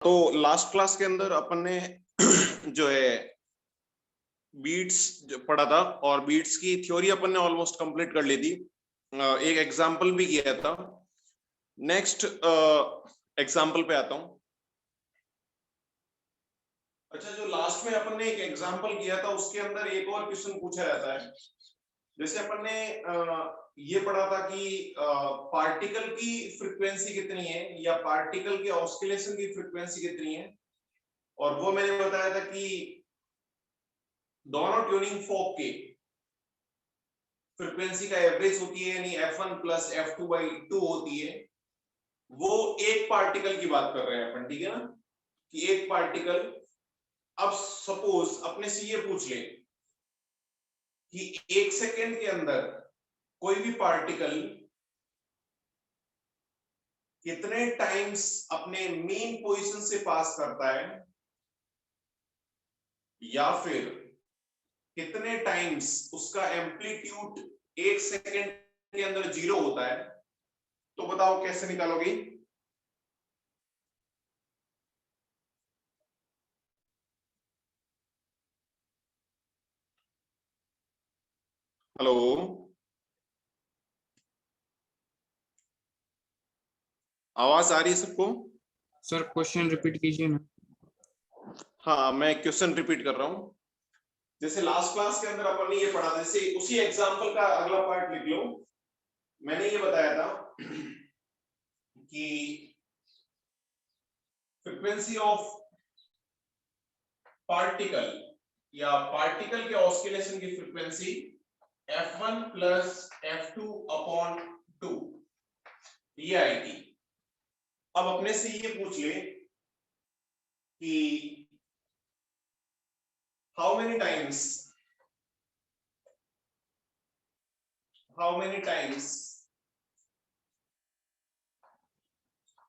तो last class के अंदर अपन ने जो है बीट्स पढ़ा था और बीट्स की थ्योरी अपन ने ऑलमोस्ट कंप्लीट कर ली थी। एक एग्जांपल भी किया था। नेक्स्ट एग्जांपल पे आता हूं। अच्छा, जो लास्ट में अपन ने एक एग्जांपल किया था उसके अंदर एक और क्वेश्चन पूछा जाता है। जैसे अपन ने ये पढ़ा था कि पार्टिकल की फ्रीक्वेंसी कितनी है या पार्टिकल के ऑस्किलेशन की फ्रीक्वेंसी कितनी है, और वो मैंने बताया था कि दोनों ट्यूनिंग फोक के फ्रीक्वेंसी का एवरेज होती है, यानी f1 प्लस f2/2 होती है। वो एक पार्टिकल की बात कर रहे हैं अपन, ठीक है ना, कि एक पार्टिकल। अब सपोज अपने से ये पूछ ले कि एक सेकेंड के अंदर कोई भी पार्टिकल कितने टाइम्स अपने मेन पोजीशन से पास करता है, या फिर कितने टाइम्स उसका एम्पलीट्यूड एक सेकेंड के अंदर 0 होता है, तो बताओ कैसे निकालोगे? हेलो, आवाज आ रही है सबको? सर क्वेश्चन रिपीट कीजिए ना। हाँ, मैं क्वेश्चन रिपीट कर रहा हूं। जैसे लास्ट क्लास के अंदर अपन ने ये पढ़ा था, जैसे उसी एग्जांपल का अगला पार्ट लिख लो। मैंने ये बताया था कि फ्रीक्वेंसी ऑफ पार्टिकल या पार्टिकल के ऑस्किलेशन की फ्रीक्वेंसी f1 प्लस f2/2 ये आई थी। अब अपने से ये पूछ ले कि how many times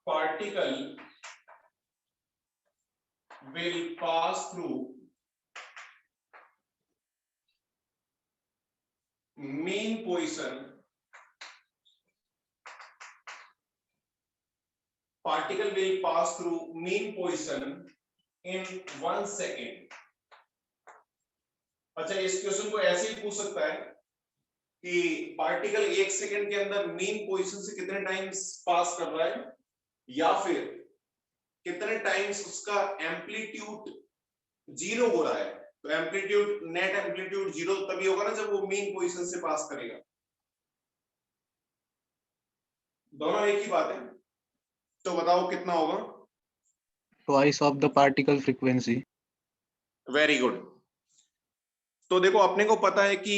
particle will pass through mean position. Particle will pass through mean position in 1 second. अच्छा, इस क्वेश्चन को ऐसे ही पूछ सकता है कि पार्टिकल एक सेकंड के अंदर मीन पोजीशन से कितने टाइम्स पास कर रहा है, या फिर कितने टाइम्स उसका एम्पलीट्यूड 0 हो रहा है। तो एम्पलीट्यूड, नेट एम्पलीट्यूड 0 तभी होगा ना जब वो मीन पोजीशन से पास करेगा। दोनों एक ही बात है, तो बताओ कितना होगा? Twice of the particle frequency. Very good. तो देखो, अपने को पता है कि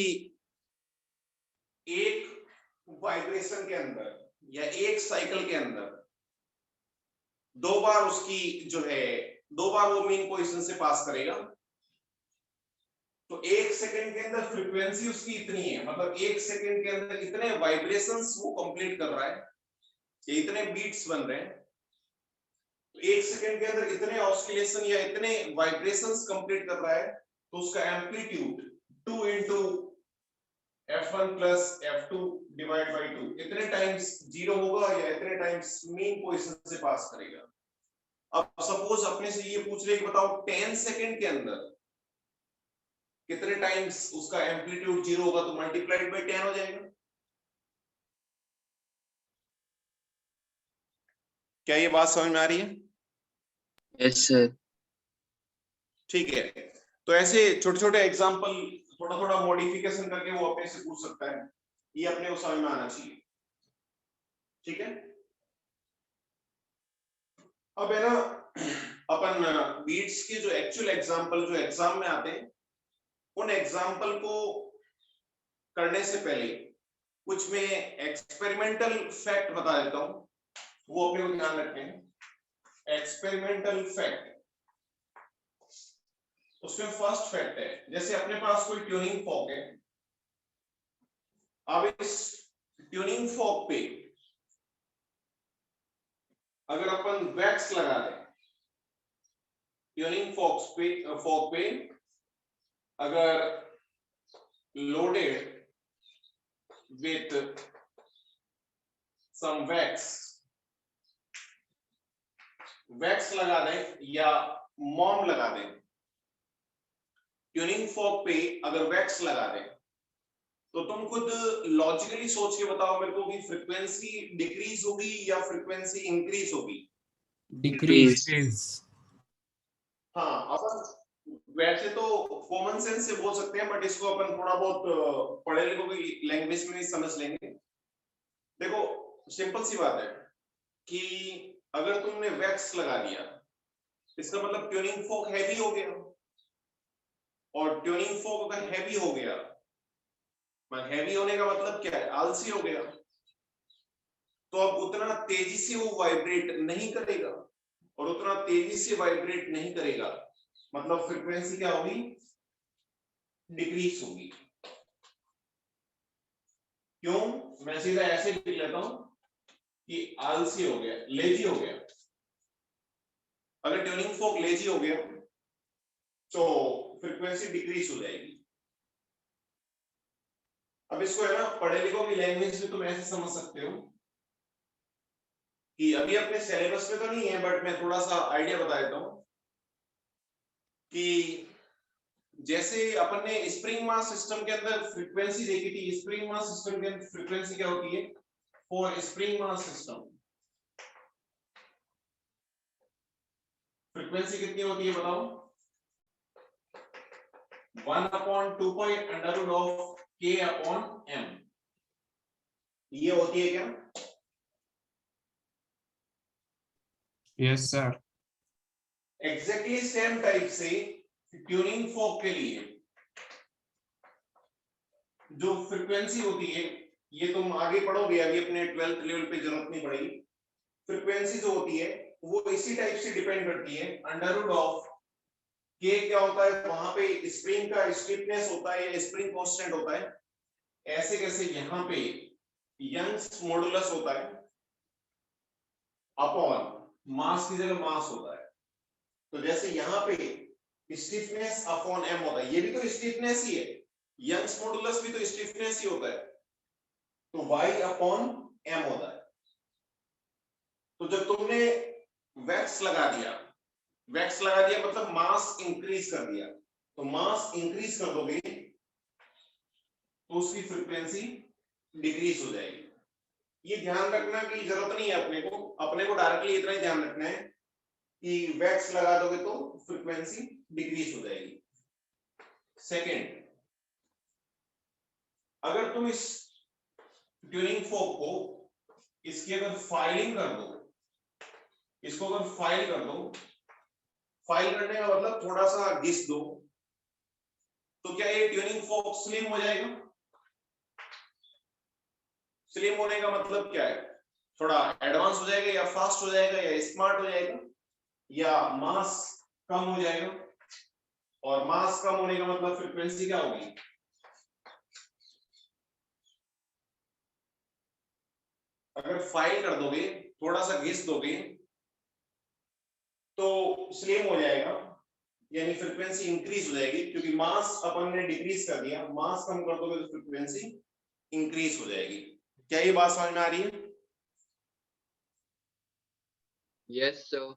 एक वाइब्रेशन के अंदर या एक साइकिल के अंदर दो बार उसकी जो है, दो बार वो मीन पोजीशन से पास करेगा। तो एक सेकंड के अंदर फ्रीक्वेंसी उसकी इतनी है, मतलब एक सेकंड के अंदर इतने वाइब्रेशंस वो कंप्लीट कर रहा है, ये इतने बीट्स बन रहे हैं। तो एक सेकंड के अंदर इतने ऑस्किलेशन या इतने वाइब्रेशंस कंप्लीट कर रहा है, तो उसका amplitude 2 into f1 plus f2 divide by 2 इतने टाइम्स 0 होगा या इतने टाइम्स मीन पोजीशन से पास करेगा। अब सपोज अपने से ये पूछ रहे कि बताओ 10 सेकंड के अंदर कितने टाइम्स उसका एम्पलीट्यूड 0 होगा, तो मल्टीप्लाइड बाई 10 हो जाएगा। क्या ये बात समझ में आ रही है? Yes, sir. ठीक है। तो ऐसे छोटे छोटे एग्जांपल थोड़ा थोड़ा मॉडिफिकेशन करके वो अपने से पूछ सकता है, ये अपने को समझ में आना चाहिए। ठीक है, अब है ना, अपन बीट्स के जो एक्चुअल एग्जांपल जो एग्जाम में आते हैं, उन एग्जांपल को करने से पहले कुछ मैं एक्सपेरिमेंटल फैक्ट बता देता हूं, वो अपने को ध्यान रखें। एक्सपेरिमेंटल फैक्ट, उसमें फर्स्ट फैक्ट है, जैसे अपने पास कोई ट्यूनिंग फॉर्क है। अब इस ट्यूनिंग फॉर्क पे अगर अपन वैक्स लगा दें, ट्यूनिंग फॉर्क पे अगर loaded with some wax, wax लगा दें या मॉम लगा दें, ट्यूनिंग फॉर्क पे अगर वैक्स लगा दें, तो तुम खुद लॉजिकली सोच के बताओ मेरे को कि फ्रीक्वेंसी डिक्रीज होगी या फ्रीक्वेंसी इंक्रीज होगी? डिक्रीज। हाँ, अपन वैसे तो कॉमन सेंस से बोल सकते हैं, बट इसको अपन थोड़ा बहुत पढ़े लिखों की लैंग्वेज में भी समझ लेंगे। देखो सिंपल सी बात है कि अगर तुमने वैक्स लगा दिया, इसका मतलब ट्यूनिंग फोक हैवी हो गया, और ट्यूनिंग फोक अगर हैवी हो गया, हैवी होने का मतलब क्या है? आलसी हो गया, तो अब उतना तेजी से वो वाइब्रेट नहीं करेगा, और उतना तेजी से वाइब्रेट नहीं करेगा मतलब फ्रीक्वेंसी क्या होगी? डिक्रीज होगी। क्यों? मैं सीधा ऐसे लिख लेता हूं कि आलसी हो गया, लेजी हो गया। अगर ट्यूनिंग फोक लेजी हो गया तो फ्रीक्वेंसी डिक्रीज हो जाएगी। अब इसको है ना पढ़े लिखों की लैंग्वेज में तुम ऐसे समझ सकते हो कि अभी अपने सिलेबस में तो नहीं है, बट मैं थोड़ा सा आइडिया बता देता हूं कि जैसे अपन ने स्प्रिंग मास सिस्टम के अंदर फ्रीक्वेंसी देखी थी। स्प्रिंग मास सिस्टम के अंदर फ्रीक्वेंसी क्या होती है? For spring mass system frequency कितनी होती है बताओ? 1/2 m। ये होती है क्या? Yes sir. Exactly same type से ट्यूनिंग फोक के लिए जो फ्रीक्वेंसी होती है, ये तुम आगे पढ़ोगे, अभी अपने 12th लेवल पे जरूरत नहीं पड़ेगी। फ्रीक्वेंसी जो होती है वो इसी टाइप से डिपेंड करती है, √of के क्या होता है वहां पे? स्प्रिंग का स्टिफनेस होता है या स्प्रिंग कांस्टेंट होता है, ऐसे कैसे यहाँ पे यंग्स मॉडुलस होता है अपॉन मास की जगह मास होता है। तो जैसे यहाँ पे स्टिफनेस अपॉन m होता है, ये भी तो स्टिफनेस ही है, यंग्स मॉडुलस भी तो स्टिफनेस ही होता है, तो y अपॉन m होता है। तो जब तुमने वैक्स लगा दिया, वैक्स लगा दिया मतलब मास इंक्रीज कर दिया, तो मास इंक्रीज कर दोगे तो उसकी फ्रीक्वेंसी डिक्रीज हो जाएगी। ये ध्यान रखना की जरूरत नहीं है अपने को डायरेक्टली इतना ही ध्यान रखना है कि वैक्स लगा दोगे तो फ्रीक्वेंसी डिक्रीज हो जाएगी। सेकेंड, अगर तुम इस ट्यूनिंग फोक को इसकी अगर फाइलिंग कर दो, इसको अगर फाइल कर दो, फाइल करने का मतलब थोड़ा सा घिस दो, तो क्या ये ट्यूनिंग फोक स्लिम हो जाएगा? स्लिम होने का मतलब क्या है? थोड़ा एडवांस हो जाएगा या फास्ट हो जाएगा या स्मार्ट हो जाएगा या मास कम हो जाएगा? और मास कम होने का मतलब फ्रीक्वेंसी क्या होगी? अगर फाइल कर दोगे, थोड़ा सा घिस दोगे तो स्लिम हो जाएगा, यानी फ्रीक्वेंसी इंक्रीज हो जाएगी, क्योंकि मास अपन ने डिक्रीज कर दिया, मास कम कर दोगे तो फ्रीक्वेंसी इंक्रीज हो जाएगी। क्या ये बात समझ में आ रही है? Yes sir.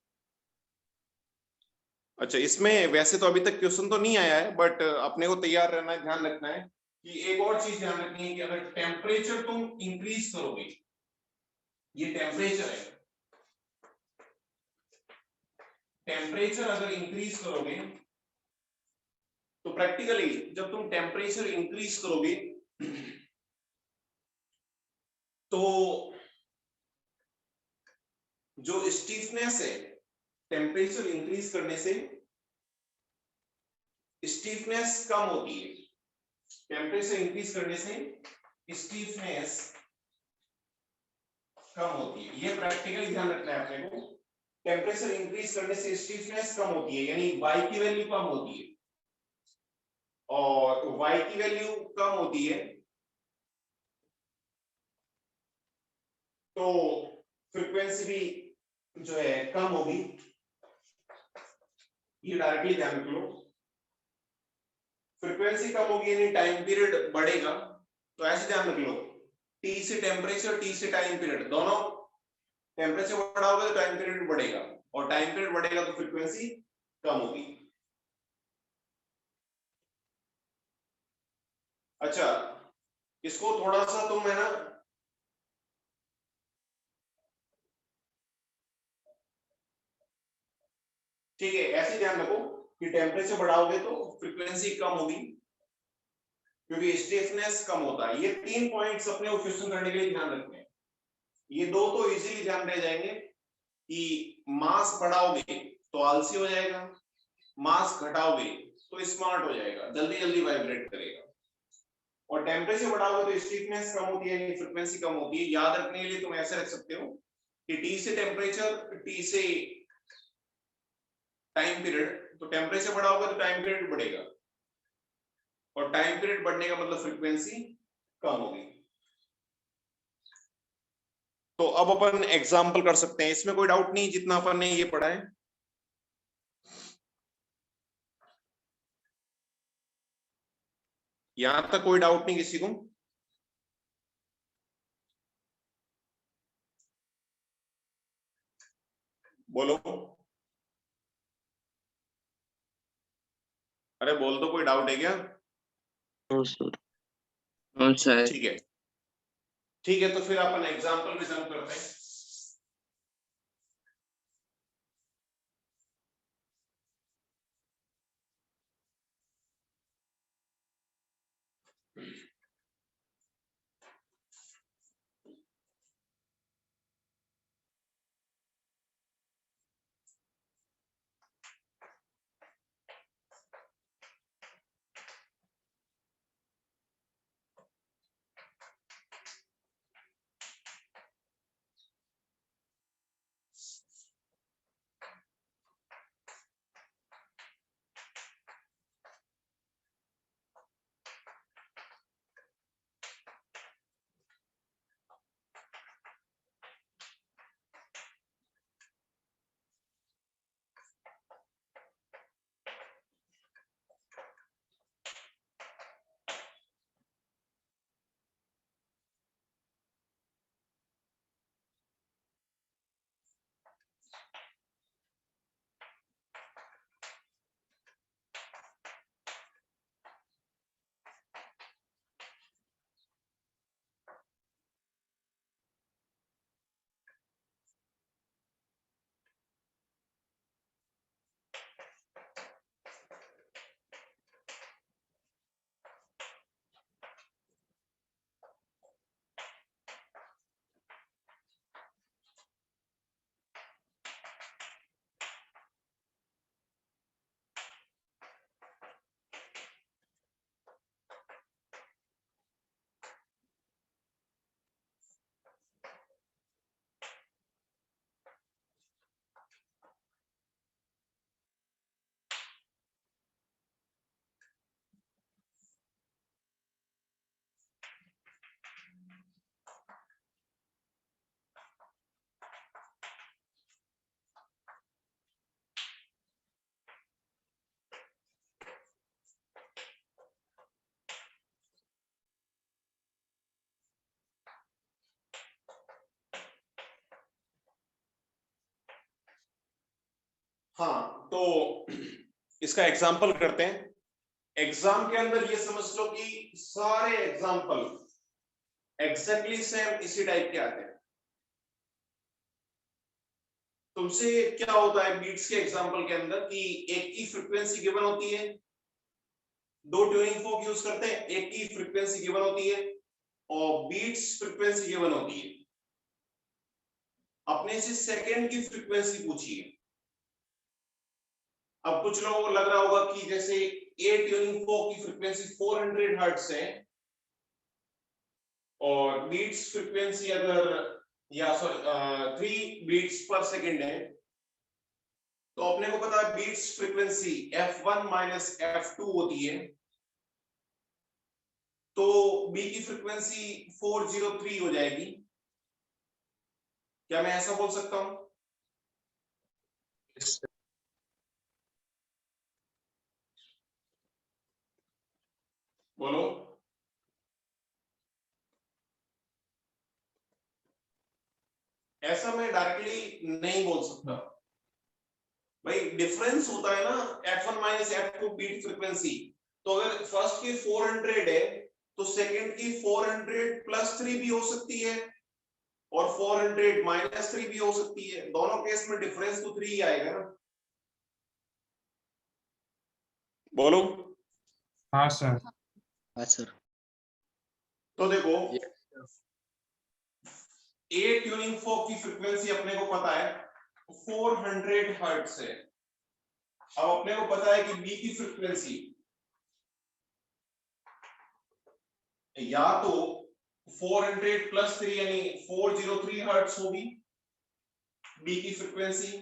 अच्छा, इसमें वैसे तो अभी तक क्वेश्चन तो नहीं आया है, बट अपने को तैयार रहना है, ध्यान रखना है कि एक और चीज ध्यान रखनी है कि अगर टेम्परेचर तुम इंक्रीज करोगे, ये टेम्परेचर है, टेम्परेचर अगर इंक्रीज करोगे तो प्रैक्टिकली जब तुम टेम्परेचर इंक्रीज करोगे तो जो स्टीफनेस है, टेम्परेचर इंक्रीज करने से स्टीफनेस कम होती है, टेम्परेचर इंक्रीज करने से स्टीफनेस कम होती है। ये प्रैक्टिकली ध्यान रखना है अपने को, टेम्परेचर इंक्रीज करने से स्टीफनेस कम होती है, यानी y की वैल्यू कम होती है, और y की वैल्यू कम होती है तो फ्रीक्वेंसी भी जो है कम होगी। ये डायरेक्टली ध्यान रख लो, फ्रीक्वेंसी कम होगी यानी टाइम पीरियड बढ़ेगा। तो ऐसे ध्यान रख लो, T से टेम्परेचर, T से टाइम पीरियड, दोनों टेम्परेचर बढ़ाओगे तो टाइम पीरियड बढ़ेगा। और टाइम पीरियड बढ़ेगा तो फ्रीक्वेंसी कम होगी। अच्छा, इसको थोड़ा सा तुम है ना ठीक है ऐसे ध्यान रखो कि टेम्परेचर बढ़ाओगे तो फ्रीक्वेंसी कम होगी क्योंकि स्टिफनेस कम होता है। ये 3 पॉइंट्स अपने को क्वेश्चन करने के लिए ध्यान रखने हैं। ये दो तो इजीली ध्यान रह जाएंगे कि मास बढ़ाओगे तो आलसी हो जाएगा, मास घटाओगे तो स्मार्ट हो जाएगा, जल्दी जल्दी वाइब्रेट करेगा। और टेम्परेचर बढ़ाओगे तो स्टिफनेस कम होती है यानी फ्रीक्वेंसी कम होती है। याद रखने के लिए तुम ऐसे रख सकते हो कि टी से टेम्परेचर, टी से टाइम पीरियड, तो टेम्परेचर बढ़ाओगे तो टाइम पीरियड बढ़ेगा और टाइम पीरियड बढ़ने का मतलब फ्रीक्वेंसी कम होगी। तो अब अपन एग्जांपल कर सकते हैं, इसमें कोई डाउट नहीं जितना अपन ने ये पढ़ा है। यहां तक कोई डाउट नहीं किसी को? बोलो, अरे बोल दो, कोई डाउट है क्या? No sir. No, sir. ठीक है, ठीक है, तो फिर अपन एग्जांपल में जंप करते हैं। हाँ, तो इसका एग्जाम्पल करते हैं। एग्जाम के अंदर ये समझ लो कि सारे एग्जाम्पल एग्जैक्टली सेम इसी टाइप के आते हैं। तुमसे क्या होता है बीट्स के एग्जाम्पल के अंदर कि एक की फ्रीक्वेंसी गिवन होती है, दो ट्यूनिंग फोक यूज करते हैं, एक की फ्रीक्वेंसी गिवन होती है और बीट्स फ्रीक्वेंसी गिवन होती है। अपने से सेकंड की फ्रीक्वेंसी पूछी है। अब कुछ लोगों को लग रहा होगा कि जैसे ए ट्यूनिंग फोक की फ्रीक्वेंसी 400 हर्ट्ज है और बीट्स फ्रीक्वेंसी अगर या सॉरी 3 बीट्स पर सेकंड है, तो अपने को पता है beats frequency f1 minus f2 होती है, तो बी की फ्रीक्वेंसी 403 हो जाएगी। क्या मैं ऐसा बोल सकता हूं? Yes, sir. बोलो, ऐसा मैं डायरेक्टली नहीं बोल सकता भाई डिफरेंस होता है ना f1 minus f2 beat frequency. तो अगर फर्स्ट की 400 है तो सेकंड की 400 प्लस 3 भी हो सकती है और 400 माइनस 3 भी हो सकती है। दोनों केस में डिफरेंस तो 3 ही आएगा ना। बोलो। हाँ सर। हाँ सर। तो देखो Yes. ए ट्यूनिंग फोक की फ्रीक्वेंसी अपने को पता है 400 हर्ट्ज है। अब अपने को पता है कि बी की फ्रीक्वेंसी या तो 400 प्लस 3 यानी 403 हर्ट्ज होगी बी की फ्रीक्वेंसी,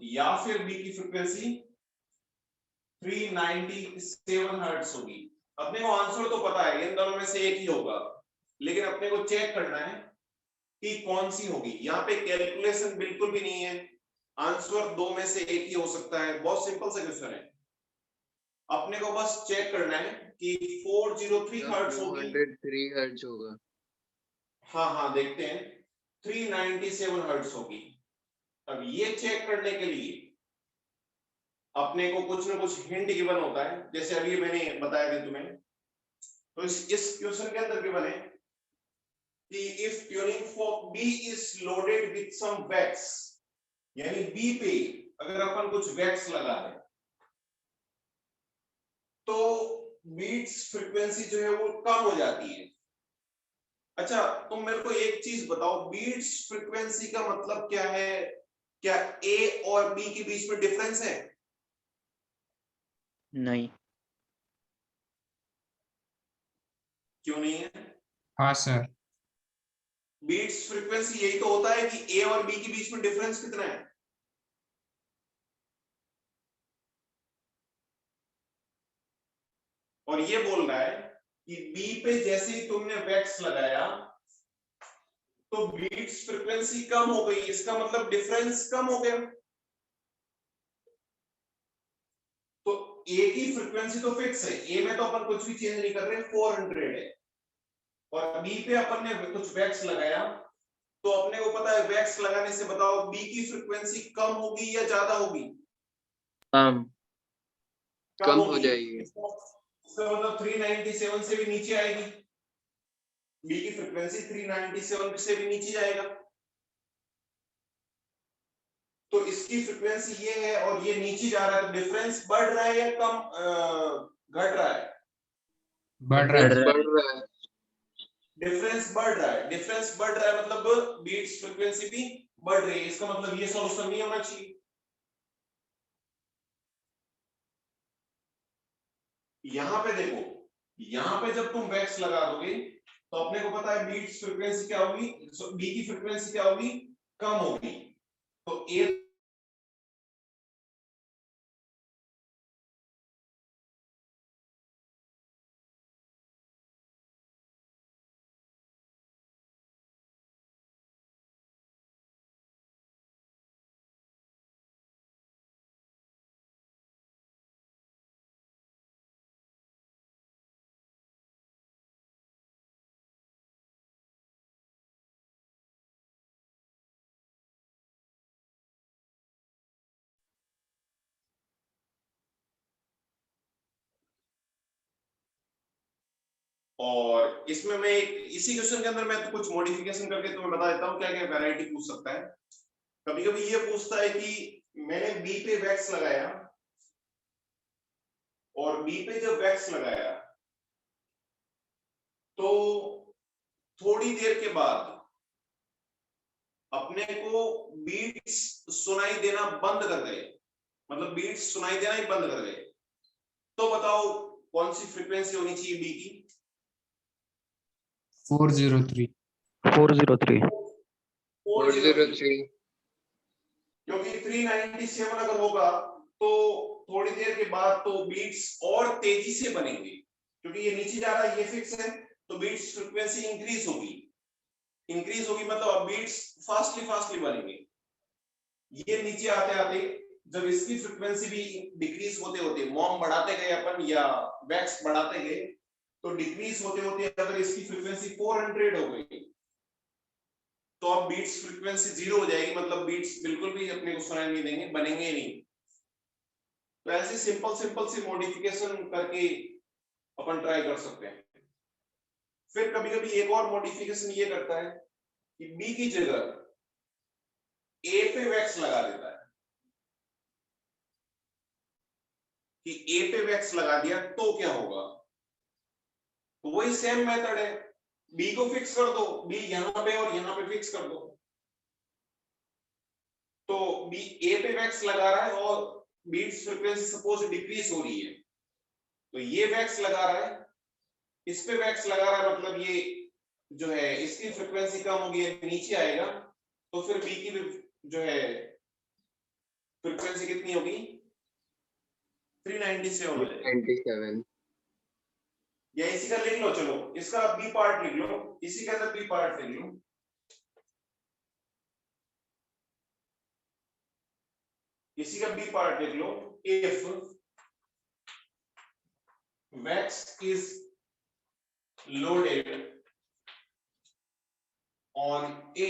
या फिर बी की फ्रीक्वेंसी 397 हर्ट्ज होगी। अपने को आंसर तो पता है इन दोनों में से एक ही होगा, लेकिन अपने को चेक करना है कि कौन सी होगी। यहाँ पे कैलकुलेशन बिल्कुल भी नहीं है, आंसर दो में से एक ही हो सकता है। बहुत सिंपल सा क्वेश्चन है, अपने को बस चेक करना है कि 403 हर्ट्ज होगी। 403 हर्ट्ज होगा। हाँ हाँ देखते हैं, 397 हर्ट्ज होगी। अब ये चेक करने के लिए अपने को कुछ ना कुछ हिंट गिवन होता है, जैसे अभी मैंने बताया था तुम्हें। तो इस क्वेश्चन के अंदर गिवन है कि if tuning fork B is loaded with some wax, यानी बी पे अगर अपन कुछ वैक्स लगा है तो बीट्स फ्रीक्वेंसी जो है वो कम हो जाती है। अच्छा तुम मेरे को एक चीज बताओ, बीट्स फ्रीक्वेंसी का मतलब क्या है? क्या ए और बी के बीच में डिफरेंस है? नहीं। क्यों नहीं है? हाँ सर। बीट्स फ्रीक्वेंसी यही तो होता है कि ए और बी के बीच में डिफरेंस कितना है। और ये बोल रहा है कि बी पे जैसे ही तुमने वैक्स लगाया तो बीट्स फ्रीक्वेंसी कम हो गई, इसका मतलब डिफरेंस कम हो गया। तो ए की फ्रीक्वेंसी तो फिक्स है, ए में तो अपन कुछ भी चेंज नहीं कर रहे, 400 है। और बी पे अपन ने कुछ वैक्स लगाया तो अपने को पता है वैक्स लगाने से बताओ बी की फ्रीक्वेंसी कम होगी या ज्यादा होगी? कम कम हो होगी। जाएगी। इसका मतलब 397 से भी नीचे आएगी, बी की फ्रीक्वेंसी 397 से भी नीचे जाएगा। तो इसकी फ्रीक्वेंसी ये है और ये नीचे जा रहा है, तो डिफरेंस बढ़ रहा है या कम घट रहा है? बढ़ रहा है। बढ़ रहा है। डिफरेंस बढ़ रहा है। डिफरेंस बढ़ रहा है मतलब बीट्स फ्रीक्वेंसी भी बढ़ रही है, इसका मतलब ये सॉल्यूशन नहीं होना चाहिए। यहां पे देखो, यहां पे जब तुम वैक्स लगा दोगे तो अपने को पता है बीट्स फ्रीक्वेंसी क्या होगी, बी की फ्रीक्वेंसी क्या होगी, कम होगी। तो ए और इसमें मैं इसी क्वेश्चन के अंदर मैं तो कुछ मॉडिफिकेशन करके तुम्हें बता देता हूँ क्या क्या वैरायटी पूछ सकता है। कभी कभी ये पूछता है कि मैंने बी पे वैक्स लगाया और बी पे जब वैक्स लगाया तो थोड़ी देर के बाद अपने को बीट्स सुनाई देना बंद कर गए, मतलब बीट्स सुनाई देना ही बंद कर गए। तो बताओ कौन सी फ्रीक्वेंसी होनी चाहिए बी की? 403। 403। 403, क्योंकि 397 अगर होगा तो थोड़ी देर के बाद तो बीट्स और तेजी से बनेंगे, क्योंकि ये नीचे जा रहा है, ये फिक्स है। तो बीट्स फ्रीक्वेंसी इंक्रीज होगी, इंक्रीज होगी मतलब अब बीट्स फास्टली बनेंगे। ये नीचे आते आते जब इसकी फ्रीक्वेंसी भी डिक्रीज होते होते, मॉम बढ़ाते गए अपन या वैक्स बढ़ाते गए, तो डिक्रीज होते होते अगर इसकी फ्रीक्वेंसी 400 हो गई तो अब बीट्स फ्रीक्वेंसी 0 हो जाएगी, मतलब बीट्स बिल्कुल भी अपने को सुनाई नहीं देंगे, बनेंगे नहीं। ऐसे सिंपल सिंपल सी मॉडिफिकेशन करके अपन ट्राई कर सकते हैं। फिर कभी कभी एक और मॉडिफिकेशन ये करता है कि बी की जगह ए पे वैक्स लगा देता है, कि ए पे वैक्स लगा दिया तो क्या होगा। तो वही सेम मेथड है, बी को फिक्स कर दो, बी यहां पे और यहां पे फिक्स कर दो। तो बी ए पे वैक्स लगा रहा है और बीट्स फ्रीक्वेंसी सपोज डिक्रीज हो रही है, तो ये वैक्स लगा रहा है, इस पे वैक्स लगा रहा है, मतलब ये जो है इसकी फ्रीक्वेंसी कम होगी, नीचे आएगा, तो फिर बी की जो है फ्रीक्वेंसी कितनी होगी, 397 हो जाएगी। 97। या इसी का लिख लो, चलो इसका बी पार्ट लिख लो, इसी के अंदर बी पार्ट लिख लो। इसी का बी पार्ट लिख लो, if wax is loaded on A,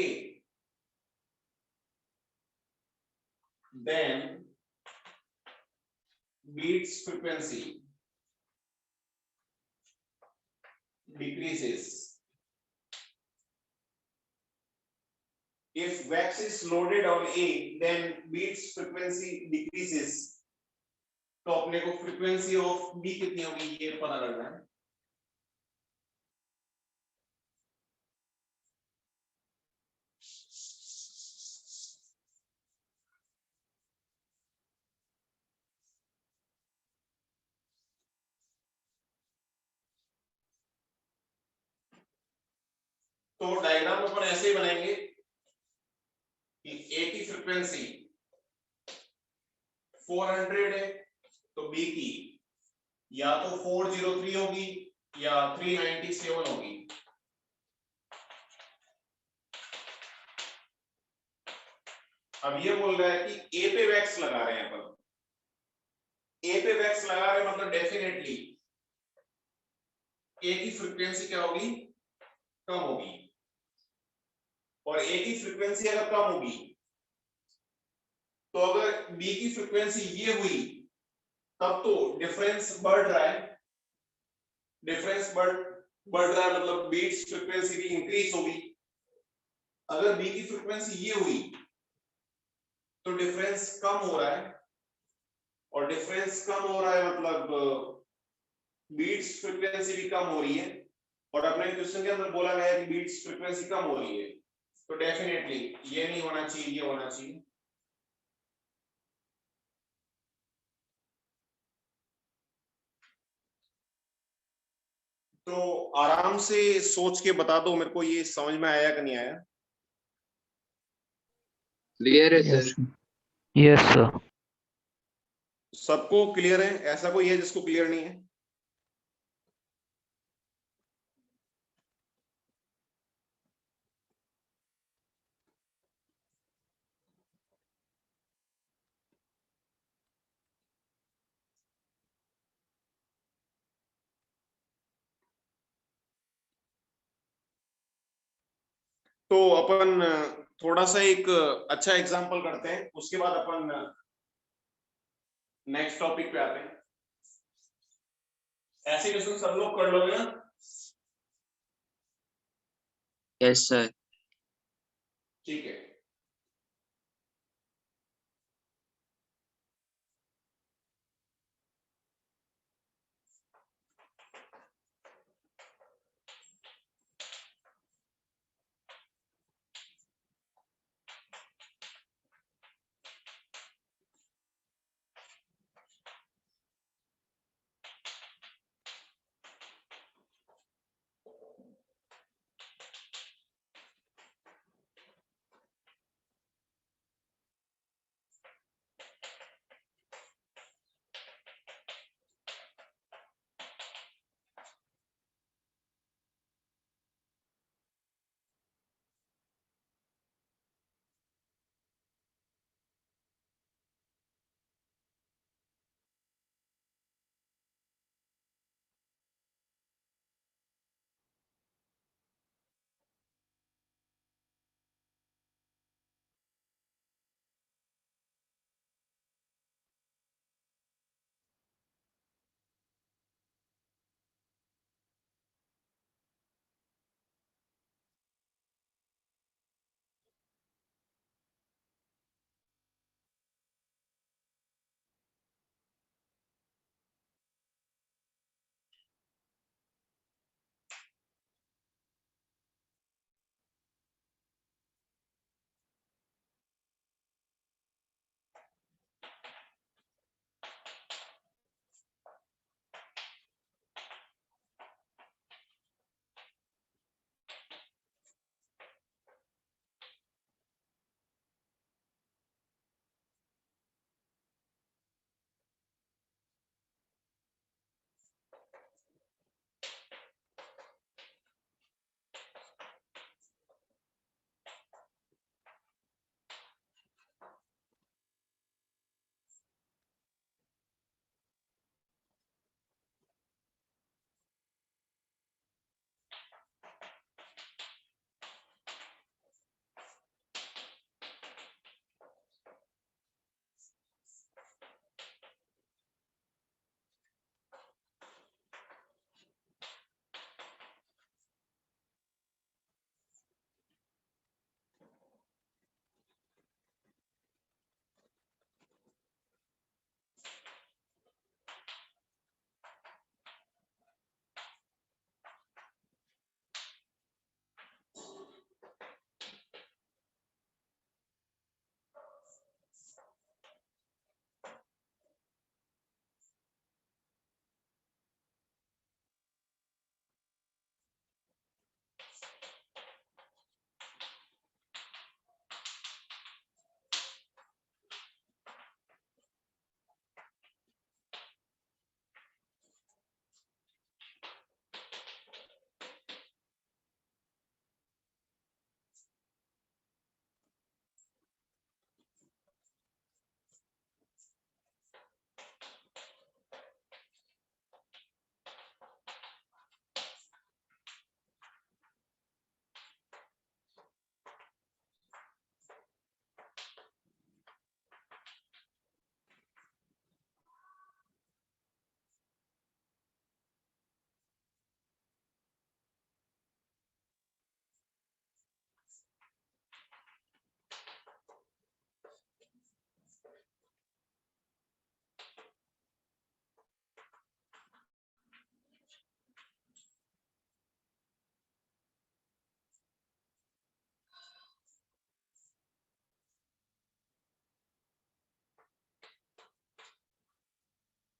then beats frequency decreases. If wax is loaded on A, then beats frequency decreases. तो अपने को फ्रीक्वेंसी ऑफ B कितनी होगी ये पता करना है। तो डायग्राम अपन ऐसे ही बनाएंगे कि A की फ्रीक्वेंसी 400 है, तो B की या तो 403 होगी या 397 होगी। अब ये बोल रहा है कि ए पे वैक्स लगा रहे हैं अपन, ए पे वैक्स लगा रहे हैं मतलब डेफिनेटली ए की फ्रीक्वेंसी क्या होगी, कम होगी। और ए की फ्रीक्वेंसी अगर कम होगी तो अगर बी की फ्रीक्वेंसी ये हुई तब तो डिफरेंस बढ़ रहा है, डिफरेंस बढ़ रहा है मतलब बीट्स फ्रीक्वेंसी भी इंक्रीज होगी। अगर बी की फ्रीक्वेंसी ये हुई तो डिफरेंस कम हो रहा है, और डिफरेंस कम हो रहा है मतलब बीट्स फ्रीक्वेंसी भी कम हो रही है। और अपने क्वेश्चन के अंदर बोला गया है कि बीट्स फ्रीक्वेंसी कम हो रही है, तो डेफिनेटली ये नहीं होना चाहिए, ये होना चाहिए। तो आराम से सोच के बता दो मेरे को, ये समझ में आया कि नहीं आया। क्लियर है Yes. सर? Yes, sir. सबको क्लियर है? ऐसा कोई है जिसको क्लियर नहीं है? तो अपन थोड़ा सा एक अच्छा एग्जांपल करते हैं, उसके बाद अपन नेक्स्ट टॉपिक पे आते हैं। ऐसे क्वेश्चन सब लोग कर लोगे ना? Yes sir. ठीक है।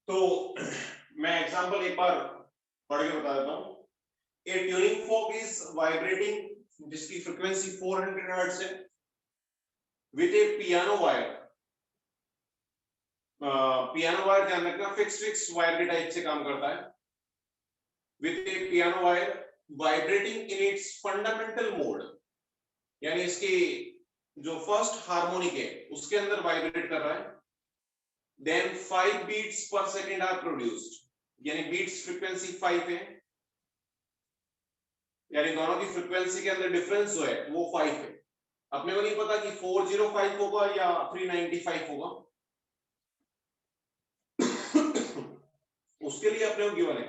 तो मैं एग्जांपल एक बार पढ़ के बता देता हूं। ए ट्यूनिंग फोक इज वाइब्रेटिंग जिसकी फ्रीक्वेंसी 400 हर्ट्ज है with A piano wire. Piano wire ध्यान रखना फिक्स वायर के टाइप से काम करता है। With A piano wire vibrating in its fundamental mode, यानी इसकी जो फर्स्ट हार्मोनिक है उसके अंदर वाइब्रेट कर रहा है। Then 5 beats per second are produced, यानी बीट्स फ्रीक्वेंसी 5 है, यानी दोनों की फ्रीक्वेंसी के अंदर डिफरेंस जो है वो 5 है। अपने को नहीं पता कि 405 होगा या 395 होगा उसके लिए अपने को गिवन है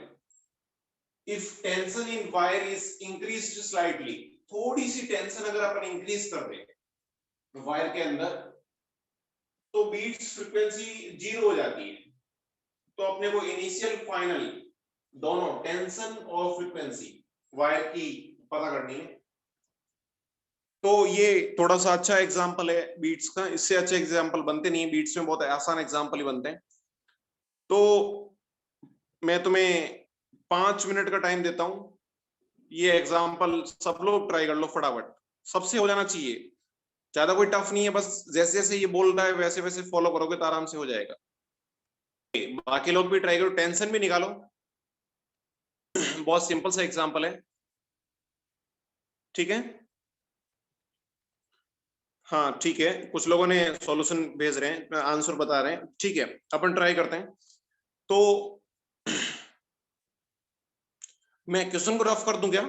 if tension in wire is increased slightly, थोड़ी सी टेंशन अगर अपन इंक्रीज कर दें वायर के अंदर तो बीट्स फ्रीक्वेंसी 0 हो जाती है। तो अपने को इनिशियल फाइनल दोनों टेंशन और फ्रीक्वेंसी वायर की पता करनी है। तो ये थोड़ा सा अच्छा एग्जांपल है बीट्स का, इससे अच्छे एग्जांपल बनते नहीं, बीट्स में बहुत आसान एग्जांपल ही बनते हैं। तो मैं तुम्हें 5 मिनट का टाइम देता हूं, ये एग्जांपल सब लोग ट्राई कर लो फटाफट, सबसे हो जाना चाहिए, ज्यादा कोई टफ नहीं है, बस जैसे जैसे ये बोल रहा है वैसे वैसे फॉलो करोगे तो आराम से हो जाएगा। बाकी लोग भी ट्राई करो, टेंशन भी निकालो। बहुत सिंपल सा एग्जांपल है, ठीक है? हाँ ठीक है, कुछ लोगों ने सॉल्यूशन भेज रहे हैं, आंसर बता रहे हैं, ठीक है अपन ट्राई करते हैं। तो मैं क्वेश्चन को रफ कर दूं क्या?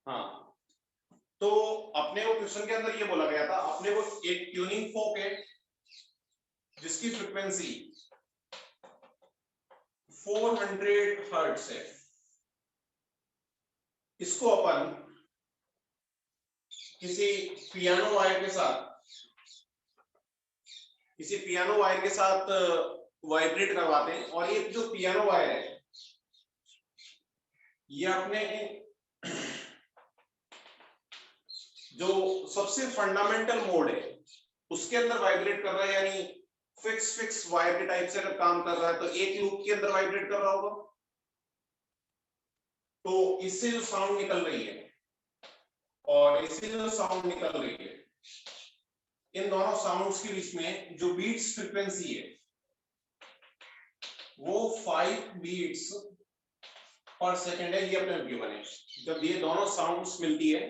हाँ, तो अपने को क्वेश्चन के अंदर ये बोला गया था, अपने को एक ट्यूनिंग फोक है जिसकी फ्रीक्वेंसी 400 हर्ट्ज है। इसको अपन किसी पियानो वायर के साथ वाइब्रेट करवाते हैं, और ये जो पियानो वायर है ये अपने जो सबसे फंडामेंटल मोड है उसके अंदर वाइब्रेट कर रहा है, यानी फिक्स वायर के टाइप से अगर काम कर रहा है तो एक लूप के अंदर वाइब्रेट कर रहा होगा। तो इससे जो साउंड निकल रही है और इससे जो साउंड निकल रही है, इन दोनों साउंड्स के बीच में जो बीट्स फ्रीक्वेंसी है वो 5 बीट्स पर सेकेंड है। ये अपने गिवन है, जब ये दोनों साउंड्स मिलती है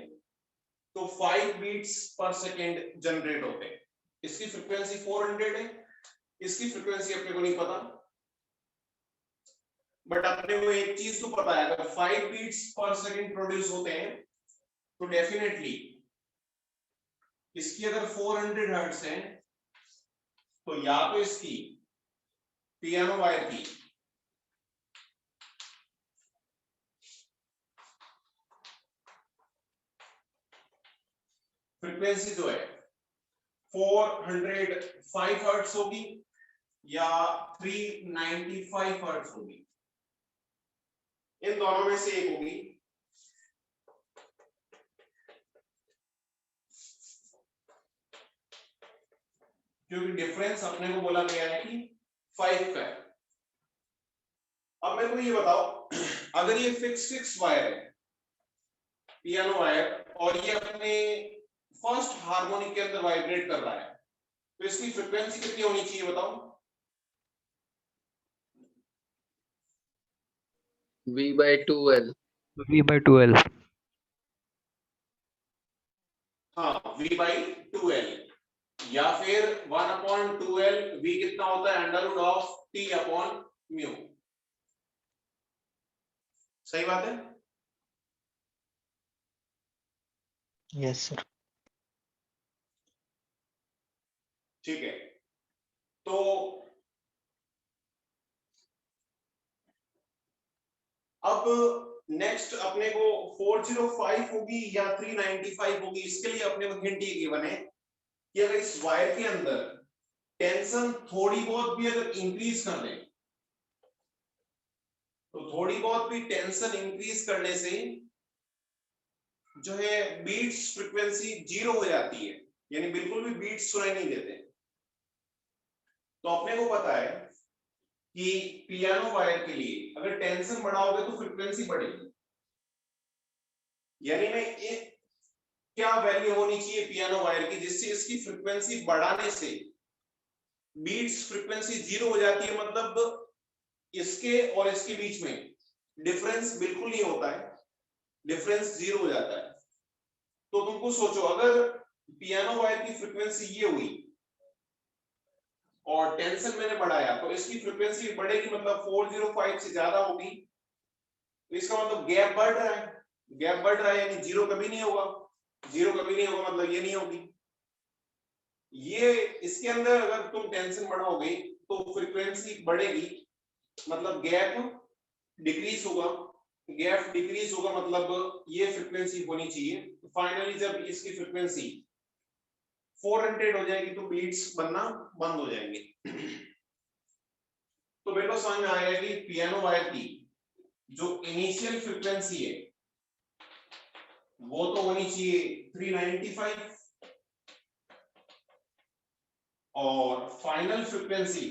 तो 5 बीट्स पर सेकेंड जनरेट होते हैं। इसकी फ्रीक्वेंसी 400 है, इसकी फ्रीक्वेंसी अपने को नहीं पता, बट अपने को एक चीज तो पता है, अगर 5 बीट्स पर सेकेंड प्रोड्यूस होते हैं तो डेफिनेटली इसकी अगर 400 हर्ट्ज है तो या तो इसकी पियानो वायर की फ्रीक्वेंसी जो है 405 हर्ट्ज होगी या 395 हर्ट्ज होगी, इन दोनों में से एक होगी। क्योंकि डिफरेंस अपने को बोला गया है कि 5 का है। अब मेरे को ये बताओ, अगर ये फिक्स वायर है पियानो वायर और ये अपने फर्स्ट हार्मोनिक के अंदर वाइब्रेट कर रहा है तो इसकी फ्रीक्वेंसी कितनी होनी चाहिए बताओ? V/2L। V/2L। हाँ, V/2L या फिर 1/2L। V कितना होता है? अंडररूट ऑफ T/म्यू। सही बात है? Yes sir. ठीक है, तो अब नेक्स्ट अपने को 405 होगी या 395 होगी, इसके लिए अपने को हिंट ये गिवन है कि अगर इस वायर के अंदर टेंशन थोड़ी बहुत भी अगर इंक्रीज कर ले तो तो थोड़ी बहुत भी टेंशन इंक्रीज करने से जो है बीट्स फ्रीक्वेंसी 0 हो जाती है, यानी बिल्कुल भी बीट्स सुनाई नहीं देते। तो अपने को पता है कि पियानो वायर के लिए अगर टेंशन बढ़ाओगे तो फ्रीक्वेंसी बढ़ेगी, यानी मैं एक क्या वैल्यू होनी चाहिए पियानो वायर की जिससे इसकी फ्रीक्वेंसी बढ़ाने से बीट्स फ्रीक्वेंसी 0 हो जाती है, मतलब इसके और इसके बीच में डिफरेंस बिल्कुल नहीं होता है, डिफरेंस 0 हो जाता है। तो तुमको सोचो, अगर पियानो वायर की फ्रीक्वेंसी ये हुई और टेंशन मैंने बढ़ाया तो इसकी फ्रीक्वेंसी बढ़ेगी, मतलब 405 से ज्यादा होगी, तो इसका मतलब गैप बढ़ रहा है, गैप बढ़ रहा है यानी 0 कभी नहीं होगा, 0 कभी नहीं होगा मतलब ये नहीं होगी। ये इसके अंदर अगर तुम टेंशन बढ़ाओगे तो फ्रीक्वेंसी बढ़ेगी, मतलब गैप डिक्रीज होगा, गैप डिक्रीज होगा मतलब ये फ्रीक्वेंसी होनी चाहिए। तो फाइनली जब इसकी फ्रीक्वेंसी 400 हो जाएगी तो बीट्स बनना बंद हो जाएंगे। तो बेटा समझ में आएगा कि पियानो वायर की जो इनिशियल फ्रीक्वेंसी है वो तो होनी चाहिए 395 और फाइनल फ्रीक्वेंसी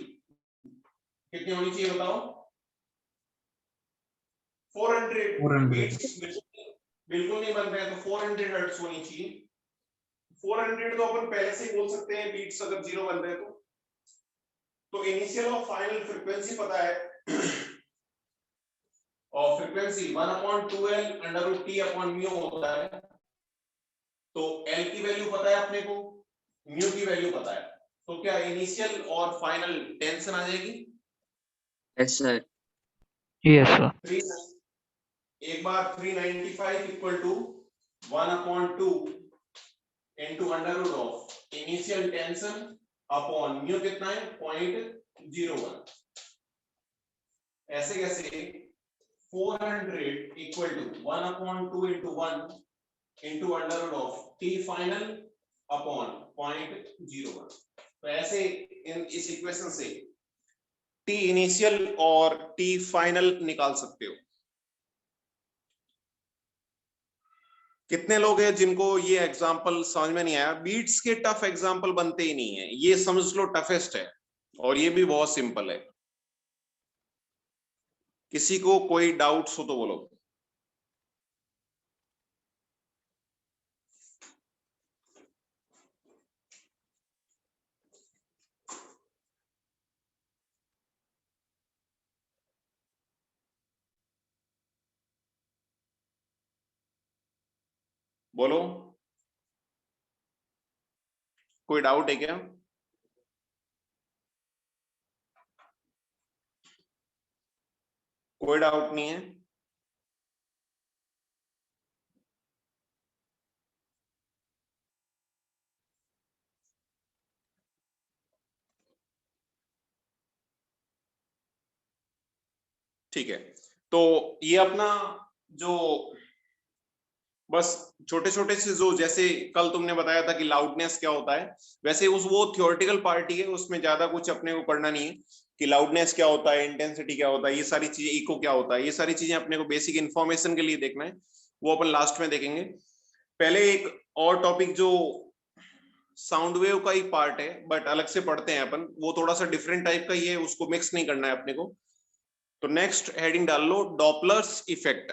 कितनी होनी चाहिए बताओ? 400 400 बीट्स बिल्कुल नहीं बन रहे हैं तो 400 हर्ट्ज होनी चाहिए। 400 तो अपन पहले से ही बोल सकते हैं बीट्स अगर 0 बन रहे हैं तो इनिशियल और फाइनल फ्रीक्वेंसी पता है और frequency 1/2L under root T upon mu होता है। तो L की वैल्यू पता है अपने को, म्यू की वैल्यू पता है, तो क्या इनिशियल और फाइनल टेंशन आ जाएगी? Yes, sir. Yes, sir. 3 एक बार 395 equal to 1/2 into under root of initial tension upon mu कितना है 0.01। ऐसे कैसे 400 equal to 1/2 into 1 into under root of T final upon 0.01। तो ऐसे इस इक्वेशन से T इनिशियल और T फाइनल निकाल सकते हो। कितने लोग हैं जिनको ये एग्जांपल समझ में नहीं आया? बीट्स के टफ एग्जांपल बनते ही नहीं है, ये समझ लो टफेस्ट है और ये भी बहुत सिंपल है। किसी को कोई डाउट्स हो तो बोलो। बोलो, कोई डाउट है क्या? कोई डाउट नहीं है? ठीक है, तो ये अपना जो बस छोटे छोटे से जो जैसे कल तुमने बताया था कि लाउडनेस क्या होता है, वैसे उस वो थ्योरेटिकल पार्ट ही है, उसमें ज्यादा कुछ अपने को पढ़ना नहीं है कि लाउडनेस क्या होता है, इंटेंसिटी क्या होता है, ये सारी चीजें, इको क्या होता है, ये सारी चीजें अपने को बेसिक इन्फॉर्मेशन के लिए देखना है, वो अपन लास्ट में देखेंगे। पहले एक और टॉपिक जो साउंड वेव का ही पार्ट है बट अलग से पढ़ते हैं अपन, वो थोड़ा सा डिफरेंट टाइप का ही है, उसको मिक्स नहीं करना है अपने को। तो नेक्स्ट हेडिंग डाल लो डॉपलर्स इफेक्ट।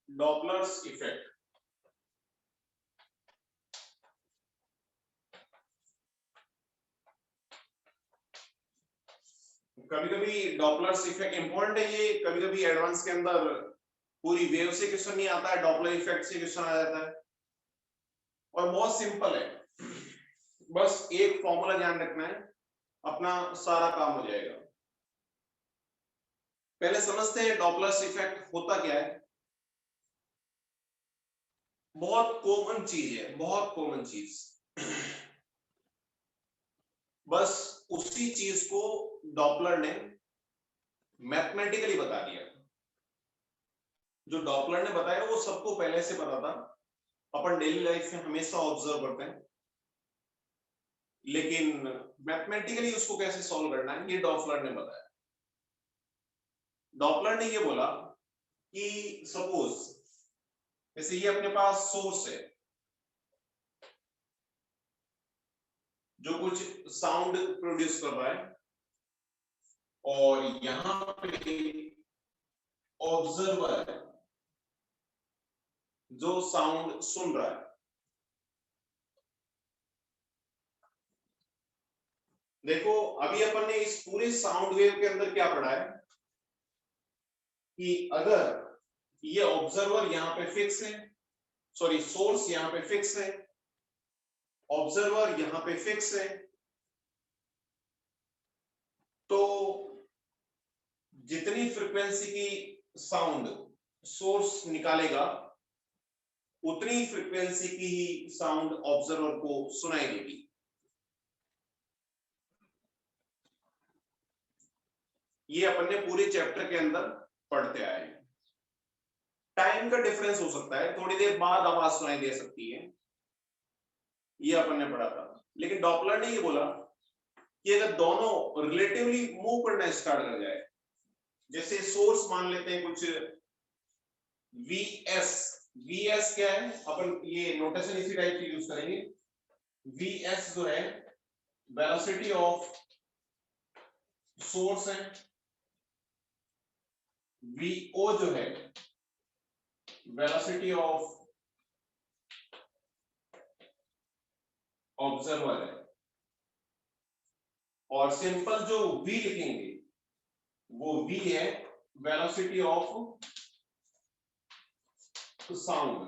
डॉपलर्स इफेक्ट कभी कभी डॉपलर्स इफेक्ट इंपॉर्टेंट है, ये कभी कभी एडवांस के अंदर पूरी वेव से क्वेश्चन नहीं आता है, डॉपलर इफेक्ट से क्वेश्चन आ जाता है और बहुत सिंपल है, बस एक फॉर्मूला ध्यान रखना है, अपना सारा काम हो जाएगा। पहले समझते हैं डॉपलर्स इफेक्ट होता क्या है। बहुत कॉमन चीज है, बहुत कॉमन चीज, बस उसी चीज को डॉपलर ने मैथमेटिकली बता दिया। जो डॉपलर ने बताया वो सबको पहले से पता था, अपन डेली लाइफ में हमेशा ऑब्जर्व करते हैं, लेकिन मैथमेटिकली उसको कैसे सॉल्व करना है ये डॉपलर ने बताया। डॉपलर ने ये बोला कि सपोज जैसे ये अपने पास सोर्स है जो कुछ साउंड प्रोड्यूस कर रहा है, और यहां पे ऑब्जर्वर है जो साउंड सुन रहा है। देखो अभी अपन ने इस पूरे साउंड वेव के अंदर क्या पढ़ा है कि अगर ये ऑब्जर्वर यहां पे फिक्स है, सॉरी सोर्स यहां पे फिक्स है, ऑब्जर्वर यहां पे फिक्स है, तो जितनी फ्रीक्वेंसी की साउंड सोर्स निकालेगा उतनी फ्रीक्वेंसी की ही साउंड ऑब्जर्वर को सुनाई देगी। ये अपन ने पूरे चैप्टर के अंदर पढ़ते आए हैं। टाइम का डिफरेंस हो सकता है, थोड़ी देर बाद आवाज सुनाई दे सकती है, ये अपन ने पढ़ा था। लेकिन डॉपलर ने ये बोला कि अगर दोनों रिलेटिवली मूव करना स्टार्ट कर जाए, जैसे सोर्स मान लेते हैं कुछ Vs, Vs क्या है, अपन ये नोटेशन इसी टाइप की यूज करेंगे। Vs जो है वेलोसिटी ऑफ सोर्स है, Vo जो है वेलोसिटी ऑफ ऑब्जर्वर है, और सिंपल जो V लिखेंगे वो V है वेलोसिटी ऑफ साउंड,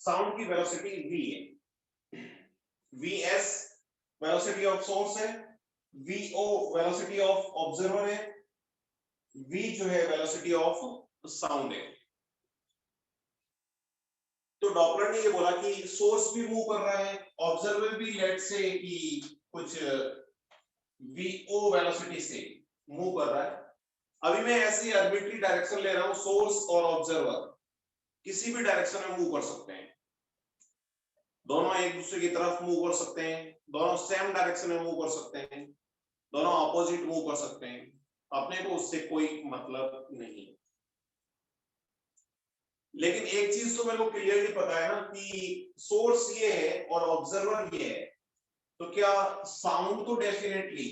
साउंड की वेलोसिटी V है। Vs वेलोसिटी ऑफ सोर्स है, Vo वेलोसिटी ऑफ ऑब्जर्वर है, V जो है वेलोसिटी ऑफ साउंड है। तो डॉपलर ने ये बोला कि सोर्स भी मूव कर रहा है, ऑब्जर्वर भी लेट से कि कुछ Vo वेलोसिटी से मूव कर रहा है। अभी मैं ऐसी आर्बिट्री डायरेक्शन ले रहा हूं, सोर्स और ऑब्जर्वर किसी भी डायरेक्शन में मूव कर सकते हैं, दोनों एक दूसरे की तरफ मूव कर सकते हैं, दोनों सेम डायरेक्शन में मूव कर सकते हैं, दोनों ऑपोजिट मूव कर सकते हैं, अपने को उससे कोई मतलब नहीं। लेकिन एक चीज तो मेरे को क्लियरली पता है ना कि सोर्स ये है और ऑब्जर्वर ये है, तो क्या साउंड तो डेफिनेटली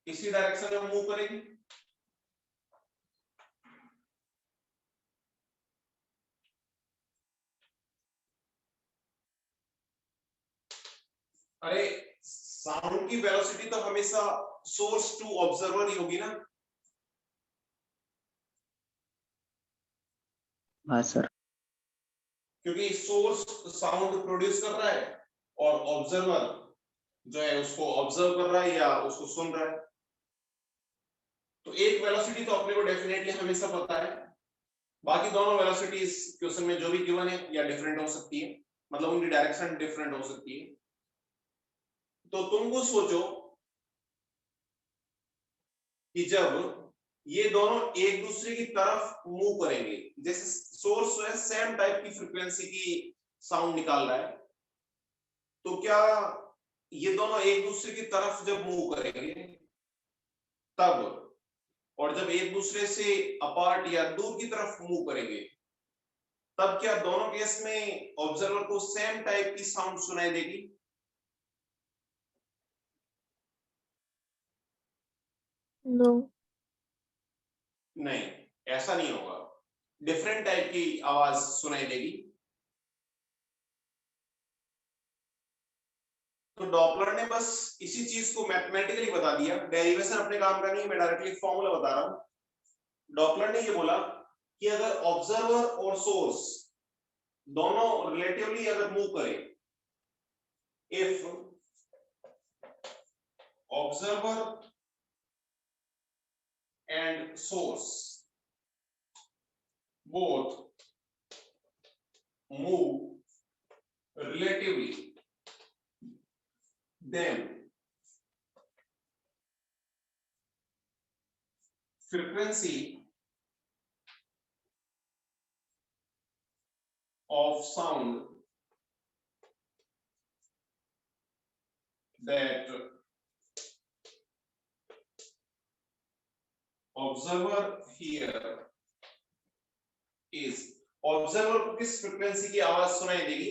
इसी डायरेक्शन में मूव करेगी। अरे साउंड की वेलोसिटी तो हमेशा सोर्स टू ऑब्जर्वर ही होगी ना। हाँ सर। क्योंकि सोर्स साउंड प्रोड्यूस कर रहा है और ऑब्जर्वर जो है उसको ऑब्जर्व कर रहा है या उसको सुन रहा है, तो एक वेलोसिटी तो अपने को डेफिनेटली हमेशा पता है, बाकी दोनों वेलोसिटीज क्वेश्चन में जो भी गिवन है या डिफरेंट हो सकती है, मतलब उनकी डायरेक्शन डिफरेंट हो सकती है। तो तुमको सोचो कि जब ये दोनों एक दूसरे की तरफ मूव करेंगे, जैसे सोर्स है सेम टाइप की फ्रीक्वेंसी की साउंड निकाल रहा है, तो क्या ये दोनों एक दूसरे की तरफ जब मूव करेंगे तब, और जब एक दूसरे से अपार्ट या दूर की तरफ मूव करेंगे तब क्या दोनों केस में ऑब्जर्वर को सेम टाइप की साउंड सुनाई देगी। नो। नहीं, ऐसा नहीं होगा, डिफरेंट टाइप की आवाज सुनाई देगी। तो डॉपलर ने बस इसी चीज को मैथमेटिकली बता दिया, डेरिवेशन अपने काम का नहीं, मैं डायरेक्टली फॉर्मूला बता रहा हूं। डॉपलर ने ये बोला कि अगर ऑब्जर्वर और सोर्स दोनों रिलेटिवली अगर मूव करें, if observer and source both move relatively, then frequency of sound that observer here is, observer को किस फ्रीक्वेंसी की आवाज सुनाई देगी,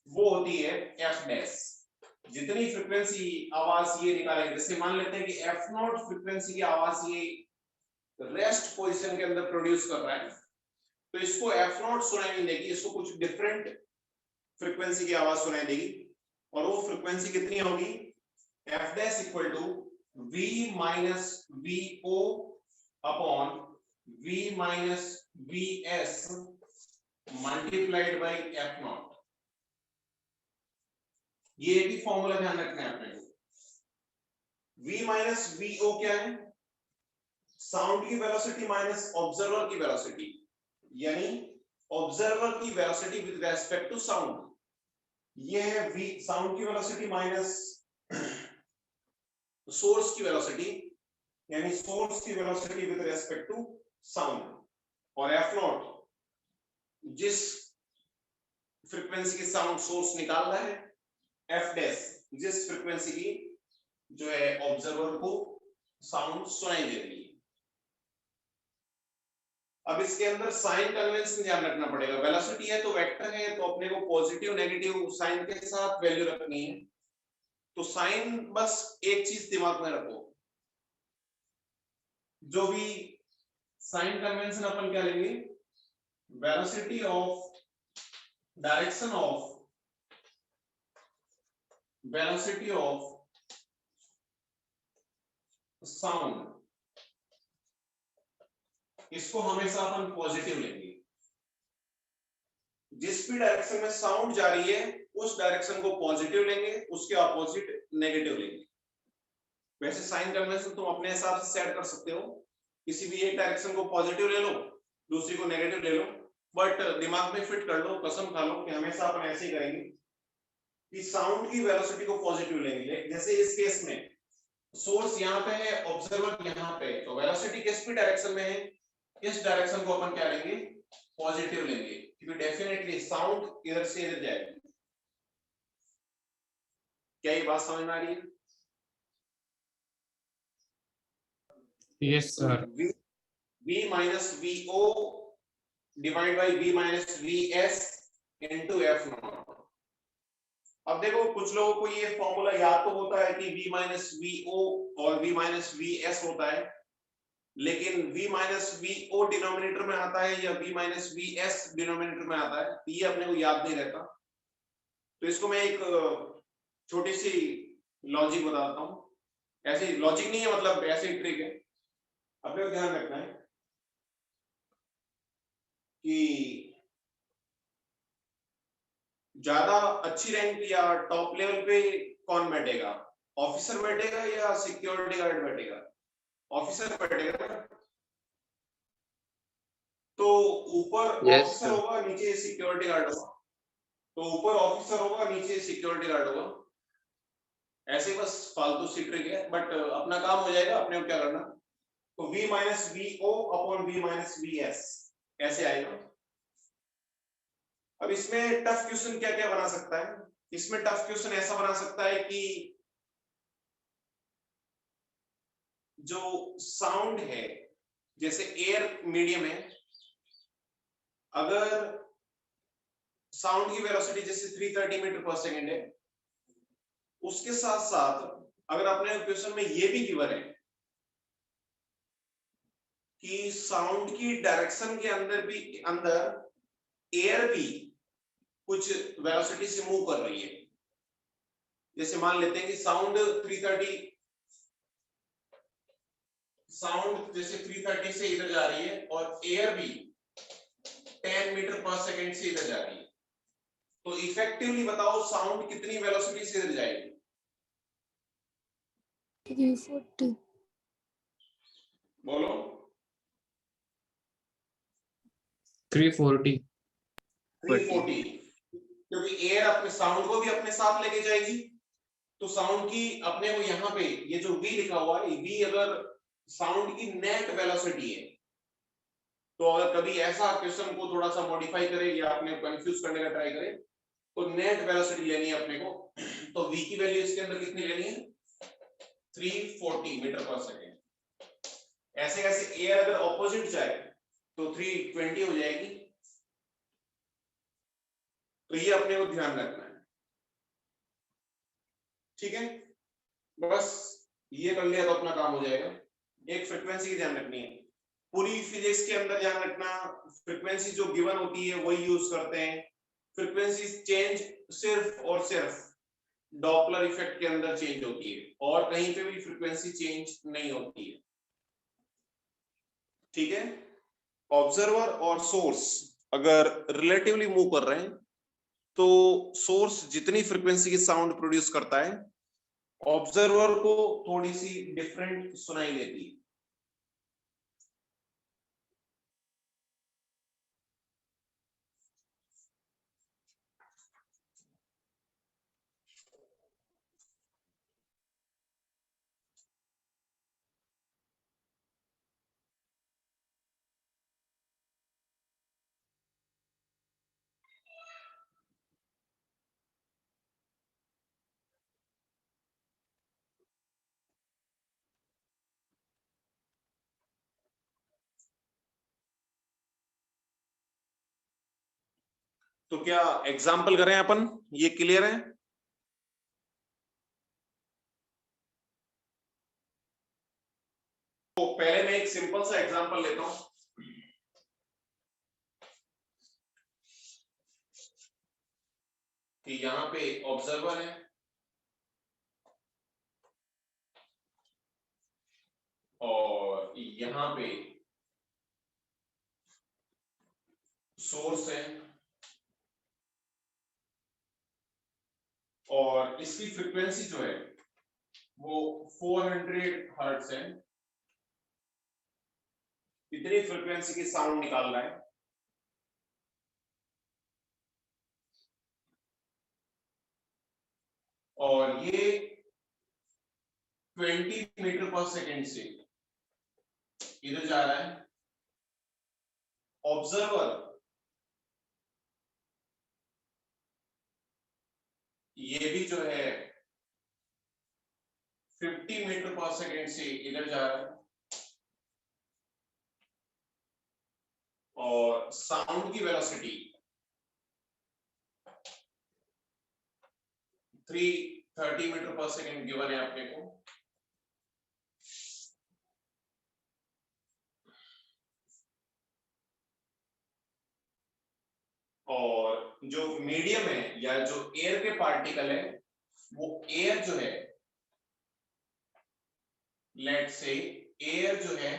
वो होती है एफ डैश। जितनी फ्रीक्वेंसी आवाज ये निकालेंगे, जैसे मान लेते हैं कि एफ नॉट फ्रीक्वेंसी की आवाज ये रेस्ट पोजीशन के अंदर प्रोड्यूस कर रहा है, तो इसको एफ नॉट सुनाई नहीं देगी, इसको कुछ डिफरेंट फ्रीक्वेंसी की आवाज सुनाई देगी। और वो फ्रीक्वेंसी कितनी होगी, f dash equal to v minus v o upon v minus v s multiplied by f naught. ये एक ही फॉर्मूला ध्यान रखना है आपने। v माइनस वी ओ क्या है, साउंड की वेलोसिटी माइनस ऑब्जर्वर की वेलोसिटी, यानी ऑब्जर्वर की velocity with respect to sound. ये है v साउंड की वेलोसिटी माइनस सोर्स की वेलोसिटी, यानी सोर्स की velocity with respect to sound. और एफ नॉट जिस फ्रीक्वेंसी की साउंड सोर्स निकाल रहा है, एफ डैश जिस फ्रीक्वेंसी की जो है ऑब्जर्वर को साउंड सुनाई दे रही है। अब इसके अंदर साइन कन्वेंशन ध्यान रखना पड़ेगा। वेलोसिटी है तो वेक्टर है, तो अपने को पॉजिटिव नेगेटिव साइन के साथ वैल्यू रखनी है। तो साइन, बस एक चीज दिमाग में रखो, जो भी साइन कन्वेंशन अपन क्या लेंगे, velocity of direction of velocity of sound, इसको हमेशा अपन पॉजिटिव लेंगे। जिस भी डायरेक्शन में साउंड जा रही है उस डायरेक्शन को पॉजिटिव लेंगे, उसके अपोजिट नेगेटिव लेंगे। वैसे साइन कन्वेंशन तुम अपने हिसाब से सेट कर सकते हो, किसी भी एक डायरेक्शन को पॉजिटिव ले लो, दूसरी को नेगेटिव ले लो, बट दिमाग में फिट कर लो, कसम खा लो कि हमेशा अपन ऐसे ही करेंगे कि साउंड की वेलोसिटी को पॉजिटिव लेंगे। जैसे इस केस में सोर्स यहाँ पे है, ऑब्जर्वर यहाँ पे है, तो वेलोसिटी किस भी डायरेक्शन में है, इस डायरेक्शन को अपन क्या लेंगे, पॉजिटिव लेंगे, क्योंकि डेफिनेटली साउंड इधर से इधर जाएगी। क्या ये बात समझ में आ रही है? Yes sir. v minus v o divide by v minus v s into f naught. अब देखो कुछ लोगों को ये फॉर्मूला याद तो होता है कि v माइनस वी ओ और v माइनस वी एस होता है, लेकिन v minus v o denominator में आता है या v minus v s denominator में आता है, ये अपने को याद नहीं रहता। तो इसको मैं एक छोटी सी लॉजिक बताता हूँ। ऐसी लॉजिक नहीं है, मतलब ऐसे ही ट्रिक है, अपने को ध्यान रखना है कि ज्यादा अच्छी रैंक या टॉप लेवल पे कौन बैठेगा, ऑफिसर बैठेगा या सिक्योरिटी गार्ड बैठेगा? ऑफिसर बैठेगा ना। तो ऊपर ऑफिसर होगा, नीचे सिक्योरिटी गार्ड होगा, तो ऊपर ऑफिसर होगा, नीचे सिक्योरिटी गार्ड होगा। ऐसे बस फालतू सी ट्रिक है, बट अपना काम हो जाएगा। अपने को क्या करना, तो v minus v o upon v minus v s ऐसे आएगा। अब इसमें टफ क्वेश्चन क्या क्या बना सकता है, इसमें टफ क्वेश्चन ऐसा बना सकता है कि जो साउंड है, जैसे एयर मीडियम है, अगर साउंड की वेलोसिटी जैसे 330 मीटर पर सेकेंड है, उसके साथ साथ अगर अपने क्वेश्चन में ये भी गिवन है कि साउंड की डायरेक्शन के अंदर एयर भी कुछ वेलोसिटी से मूव कर रही है। जैसे मान लेते हैं कि साउंड जैसे 330 से इधर जा रही है और एयर भी 10 मीटर पर सेकेंड से इधर जा रही है, तो इफेक्टिवली बताओ साउंड कितनी वेलोसिटी से इधर जाएगी? 340। बोलो। 340। 340, क्योंकि एयर अपने साउंड को भी अपने साथ लेके जाएगी, तो साउंड की अपने को यहाँ पे ये जो v लिखा हुआ है, v अगर साउंड की नेट वेलोसिटी है, तो अगर कभी ऐसा क्वेश्चन को थोड़ा सा मॉडिफाई करे या अपने कंफ्यूज करने का ट्राई करे तो नेट वेलोसिटी लेनी है अपने को। तो v की वैल्यू इसके अंदर कितनी लेनी है 340 मीटर पर सेकेंड। ऐसे कैसे एयर अगर ऑपोजिट जाए तो 320 हो जाएगी। तो ये अपने को ध्यान रखना है, ठीक है। बस ये कर लिया तो अपना काम हो जाएगा। एक फ्रीक्वेंसी की ध्यान रखनी है, पूरी फिजिक्स के अंदर ध्यान रखना फ्रीक्वेंसी जो गिवन होती है वही यूज करते हैं। फ्रीक्वेंसी चेंज सिर्फ और सिर्फ डॉपलर इफेक्ट के अंदर चेंज होती है और कहीं पे भी फ्रीक्वेंसी चेंज नहीं होती है, ठीक है। ऑब्जर्वर और सोर्स अगर रिलेटिवली मूव कर रहे हैं तो सोर्स जितनी फ्रीक्वेंसी की साउंड प्रोड्यूस करता है ऑब्जर्वर को थोड़ी सी डिफरेंट सुनाई देती है। तो क्या एग्जाम्पल करें अपन, ये क्लियर है। तो पहले मैं एक सिंपल सा एग्जांपल लेता हूं कि यहां पे ऑब्जर्वर है और यहां पे सोर्स है और इसकी फ्रीक्वेंसी जो है वो 400 हर्ट्ज है। इतनी फ्रीक्वेंसी की साउंड निकाल रहा है और ये 20 मीटर पर सेकेंड से इधर जा रहा है। ऑब्जर्वर ये भी जो है 50 मीटर पर सेकेंड से इधर जा रहा है और साउंड की वेलोसिटी 330 मीटर पर सेकेंड गिवन है आपने को। और जो मीडियम है या जो एयर के पार्टिकल है वो एयर जो है लेट से एयर जो है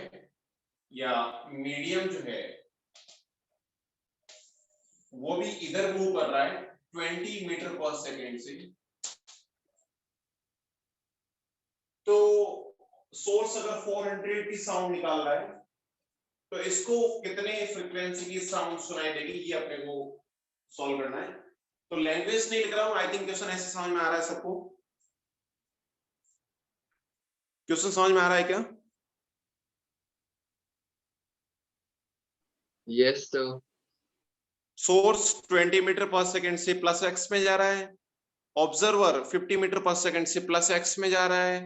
या मीडियम जो है वो भी इधर मूव कर रहा है 20 मीटर पर सेकेंड से। तो सोर्स अगर 400 की साउंड निकाल रहा है तो इसको कितने फ्रीक्वेंसी की साउंड सुनाई देगी ये अपने को सॉल्व करना है। तो लैंग्वेज नहीं लिख रहा हूं, आई थिंक क्वेश्चन ऐसे समझ में आ रहा है सबको। क्वेश्चन समझ में आ रहा है क्या। Yes, sir. सोर्स 20 मीटर पर सेकेंड से प्लस एक्स में जा रहा है, ऑब्जर्वर 50 मीटर पर सेकेंड से प्लस एक्स में जा रहा है,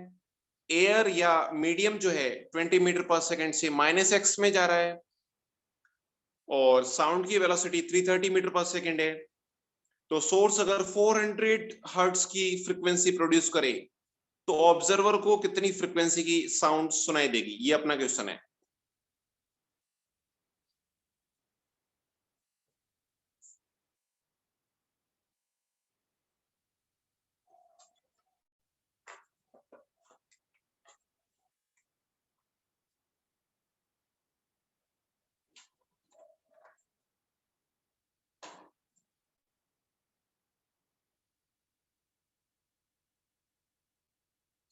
एयर या मीडियम जो है 20 मीटर पर सेकेंड से माइनस एक्स में जा रहा है और साउंड की वेलोसिटी 330 मीटर पर सेकेंड है। तो सोर्स अगर 400 हर्ट्ज की फ्रीक्वेंसी प्रोड्यूस करे तो ऑब्जर्वर को कितनी फ्रीक्वेंसी की साउंड सुनाई देगी ये अपना क्वेश्चन है।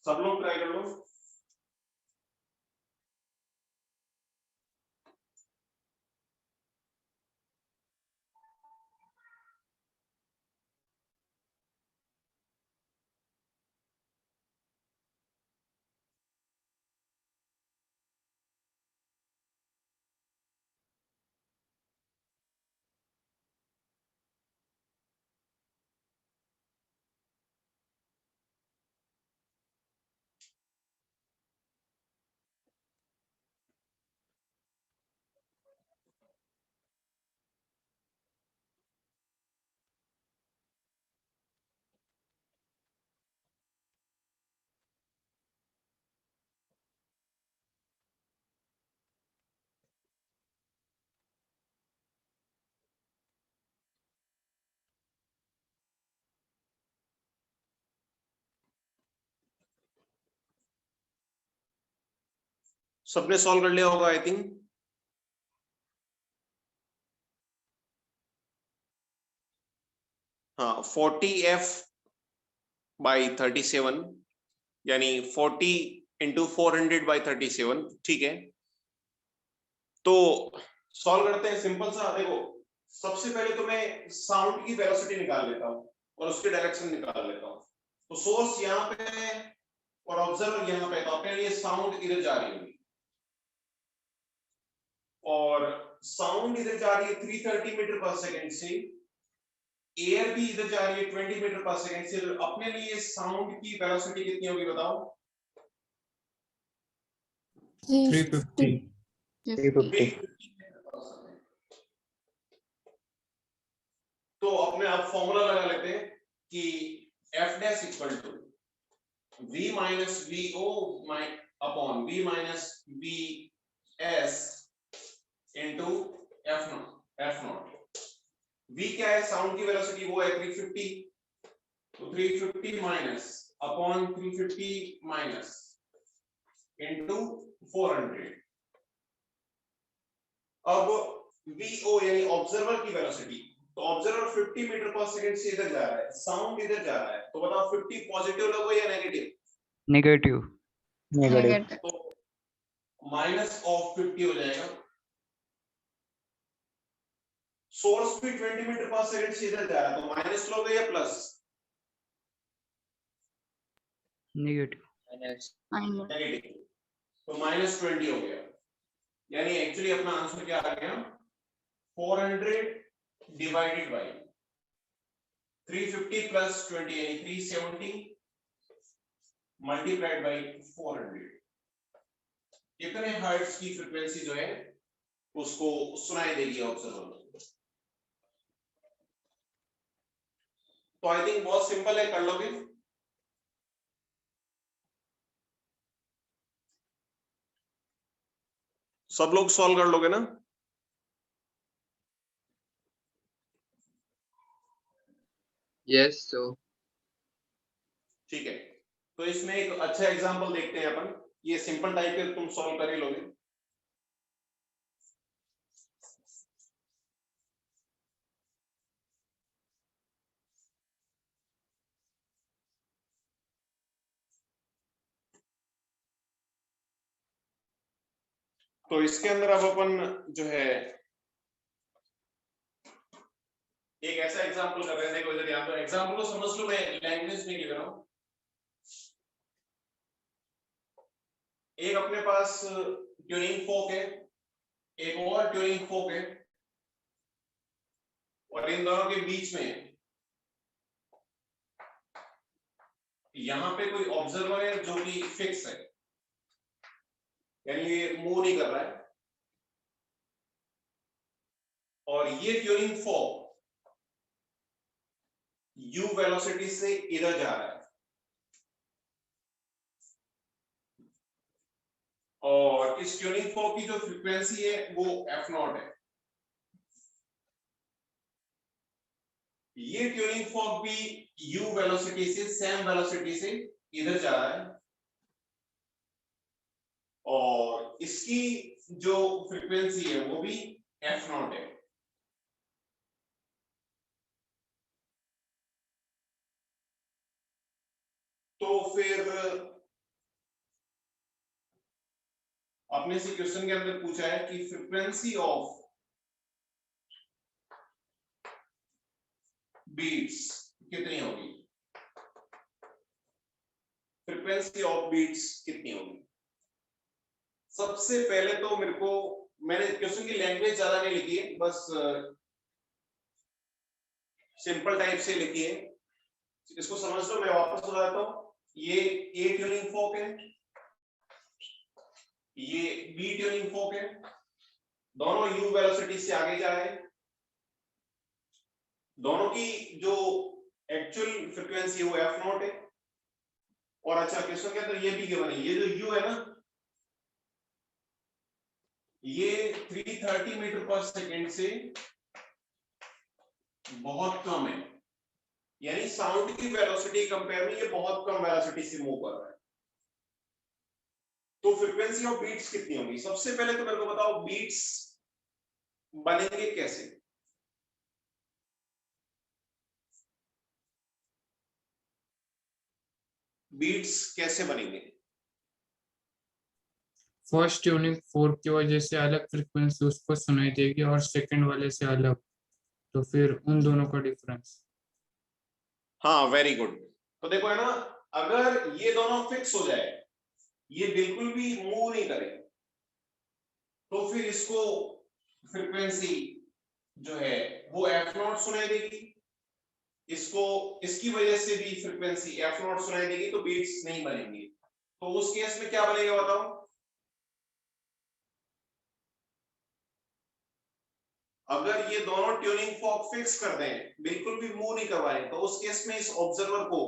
सब लोग ट्राई कर लो। सबने सॉल्व कर लिया होगा आई थिंक। हाँ 40f/37 यानी 40 × 400/37, ठीक है। तो सॉल्व करते हैं, सिंपल सा। देखो सबसे पहले तो मैं साउंड की वेलोसिटी निकाल लेता हूं और उसकी डायरेक्शन निकाल लेता हूं। तो सोर्स यहाँ पे है और ऑब्जर्वर यहाँ पे, तो अपने लिए साउंड इधर जा रही होगी और साउंड इधर जा रही है 330 मीटर पर सेकंड से, एयर भी इधर जा रही है 20 मीटर पर सेकंड से। तो अपने लिए साउंड की वेलोसिटी कितनी होगी बताओ? 350. 350. तो अपने आप फॉर्मूला लगा लेते हैं कि F dash equal to V minus VO upon V minus VS into F naught. V क्या है? साउंड की वेलोसिटी, वो है 350। तो 350 माइनस अपॉन 350 माइनस इंटू 400। अब VO यानी ऑब्जर्वर की वेलोसिटी, तो ऑब्जर्वर 50 मीटर पर सेकंड से इधर जा रहा है, साउंड इधर जा रहा है, तो बताओ 50 पॉजिटिव लोगे या नेगेटिव? नेगेटिव। Negative. तो माइनस ऑफ 50 हो जाएगा। सोर्स भी 20 मीटर पर सेकंड से इधर जा रहा है, तो माइनस लोगे या प्लस? नेगेटिव। नेगेटिव। तो -20 हो गया, यानी एक्चुअली अपना आंसर क्या आ गया? 400 डिवाइडेड बाय 350 प्लस 20 यानी 370 मल्टीप्लाइड बाय 400। इतने हर्ट्ज की फ्रीक्वेंसी जो है उसको सुनाई देगी ऑब्जर्वर को। तो आई थिंक बहुत सिंपल है, कर लोगे। सब लोग सॉल्व कर लोगे ना? Yes so. ठीक है, तो इसमें एक अच्छा एग्जांपल देखते हैं अपन। ये सिंपल टाइप के तुम सॉल्व कर ही लोगे। तो इसके अंदर अब अपन जो है एक ऐसा एग्जांपल कर रहे हैं। देखो इधर यहाँ पर एग्जांपल को समझ लो, मैं लैंग्वेज नहीं लिख रहा हूं। एक अपने पास ट्यूनिंग फोक है, एक और ट्यूनिंग फोक है, और इन दोनों के बीच में यहां पे कोई ऑब्जर्वर है जो कि फिक्स है, यानी ये मूव नहीं कर रहा है। और ये ट्यूनिंग फोक u वेलोसिटी से इधर जा रहा है, और इस ट्यूनिंग फोक की जो फ्रीक्वेंसी है वो f0 है। ये ट्यूनिंग फोक भी u वेलोसिटी से, सेम वेलोसिटी से इधर जा रहा है, और इसकी जो फ्रीक्वेंसी है वो भी f0 है। तो फिर आपने से क्वेश्चन के अंदर पूछा है कि फ्रीक्वेंसी ऑफ बीट्स कितनी होगी? फ्रीक्वेंसी ऑफ बीट्स कितनी होगी? सबसे पहले तो मेरे को, मैंने क्वेश्चन की लैंग्वेज ज्यादा नहीं लिखी है, बस सिंपल टाइप से लिखी है। इसको समझ लो, मैं वापस बताता हूं। ये ए ट्यूनिंग फोक है, ये बी ट्यूनिंग फोक है, दोनों u वेलोसिटी से आगे जा रहे हैं। दोनों की जो एक्चुअल फ्रीक्वेंसी है वो f0 है। और अच्छा क्वेश्चन के अंदर ये भी गिवन है, ये जो u है ना, ये 330 मीटर पर सेकेंड से बहुत कम है, यानी साउंड की वेलोसिटी कंपेयर में ये बहुत कम वेलोसिटी से मूव कर रहा है। तो फ्रीक्वेंसी ऑफ बीट्स कितनी होगी? सबसे पहले तो मेरे को बताओ बीट्स बनेंगे कैसे? बीट्स कैसे बनेंगे? फर्स्ट ट्यूनिंग फोर्क की वजह से अलग फ्रीक्वेंसी उसको सुनाई देगी और सेकंड वाले से अलग, तो फिर उन दोनों का डिफरेंस। हाँ वेरी गुड। तो देखो है ना, अगर ये दोनों फिक्स हो जाए, ये बिल्कुल भी मूव नहीं करे, तो फिर इसको फ्रीक्वेंसी जो है वो एफ नॉट सुनाई देगी, इसको इसकी वजह से भी फ्रीक्वेंसी एफ नॉट सुनाई देगी, तो बीट्स नहीं बनेंगे। तो उस केस में क्या बनेगा बताओ? अगर ये दोनों ट्यूनिंग फॉर्क फिक्स कर दें, बिल्कुल भी मूव नहीं करवाएं, तो उस केस में इस ऑब्जर्वर को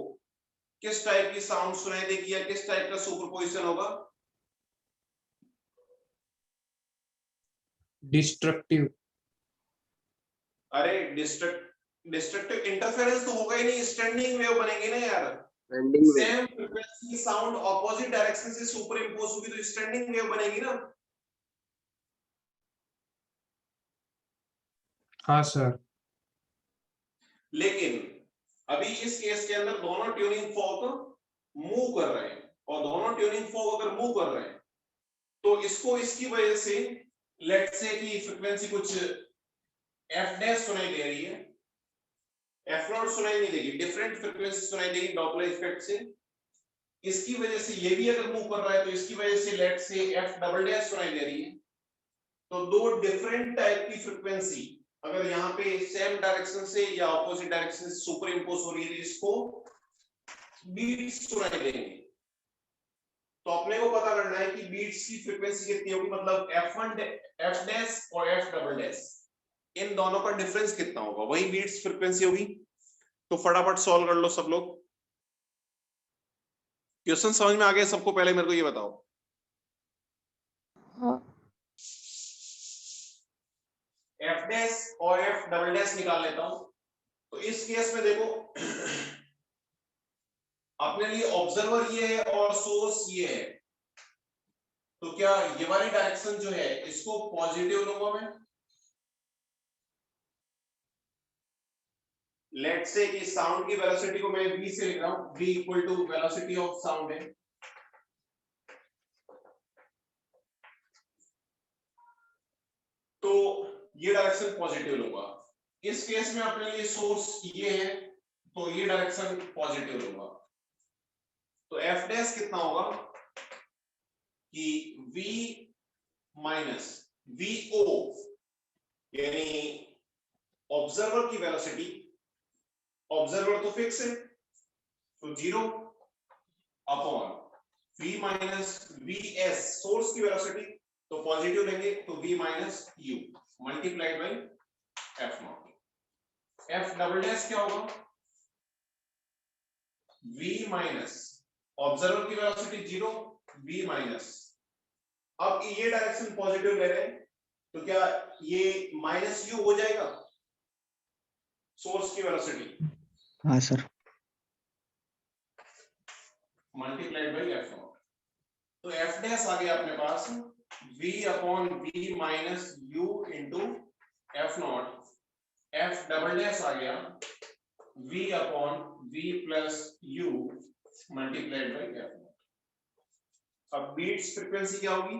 किस टाइप की साउंड सुनाई देगी या किस टाइप का सुपरपोजिशन होगा? डिस्ट्रक्टिव। अरे डिस्ट्रक्टिव इंटरफेरेंस तो होगा ही नहीं, स्टैंडिंग वेव बनेंगे ना यार। Standing wave. Same frequency sound opposite direction से सुपर इंपोज होगी तो स्टैंडिंग वेव बनेगी ना। हाँ सर। लेकिन अभी इस केस के अंदर दोनों ट्यूनिंग फॉर्क मूव कर रहे हैं, और दोनों ट्यूनिंग फॉर्क अगर मूव कर रहे हैं तो इसको इसकी वजह से लेट्स से कि फ्रीक्वेंसी कुछ एफ डैश सुनाई दे रही है, एफ नॉट सुनाई नहीं देगी, डिफरेंट फ्रीक्वेंसी सुनाई देगी डॉपलर इफेक्ट से। इसकी वजह से ये भी अगर मूव कर रहा है तो इसकी वजह से let's say F double dash सुनाई दे रही है। तो दो डिफरेंट टाइप की फ्रीक्वेंसी अगर यहाँ पे सेम डायरेक्शन से या ऑपोजिट डायरेक्शन से सुपर इंपोज हो रही है, तो इसको बीट्स सुनाई देंगे। तो अपने को पता करना है कि बीट्स की फ्रीक्वेंसी कितनी होगी, मतलब F1 F डैश और F डबल डैश, इन दोनों का डिफरेंस कितना होगा, वही बीट्स फ्रीक्वेंसी होगी। तो फटाफट सॉल्व कर लो सब लोग। क्वेश्चन समझ में आ गया सबको? पहले मेरे को ये बताओ। हाँ। F डैश और F डबल डैश निकाल लेता हूं। तो इस केस में देखो अपने लिए ऑब्जर्वर ये है और सोर्स ये है, तो क्या ये वाली डायरेक्शन जो है इसको पॉजिटिव लूंगा मैं। लेट्स से कि साउंड की वेलोसिटी को मैं v से लिख रहा हूं, v equal to velocity of sound है। तो ये डायरेक्शन पॉजिटिव लूंगा। इस केस में अपने लिए सोर्स ये है, तो ये डायरेक्शन पॉजिटिव लूंगा। तो f डैश कितना होगा कि v माइनस vo, यानी ऑब्जर्वर की वेलोसिटी, ऑब्जर्वर तो फिक्स है तो 0 upon v minus vs, source की वेलोसिटी तो पॉजिटिव लेंगे तो v minus u multiplied by f naught. f double dash क्या होगा? v माइनस ऑब्जर्वर की वेलोसिटी 0, v माइनस, अब ये डायरेक्शन पॉजिटिव ले रहे हैं तो क्या ये माइनस u हो जाएगा सोर्स की वेलोसिटी? हाँ sir. Multiplied by f naught. तो f डैश आ गया अपने पास v upon v minus u into f naught. f double dash आ गया v upon v plus u multiplied by f naught. अब बीट्स फ्रीक्वेंसी क्या होगी?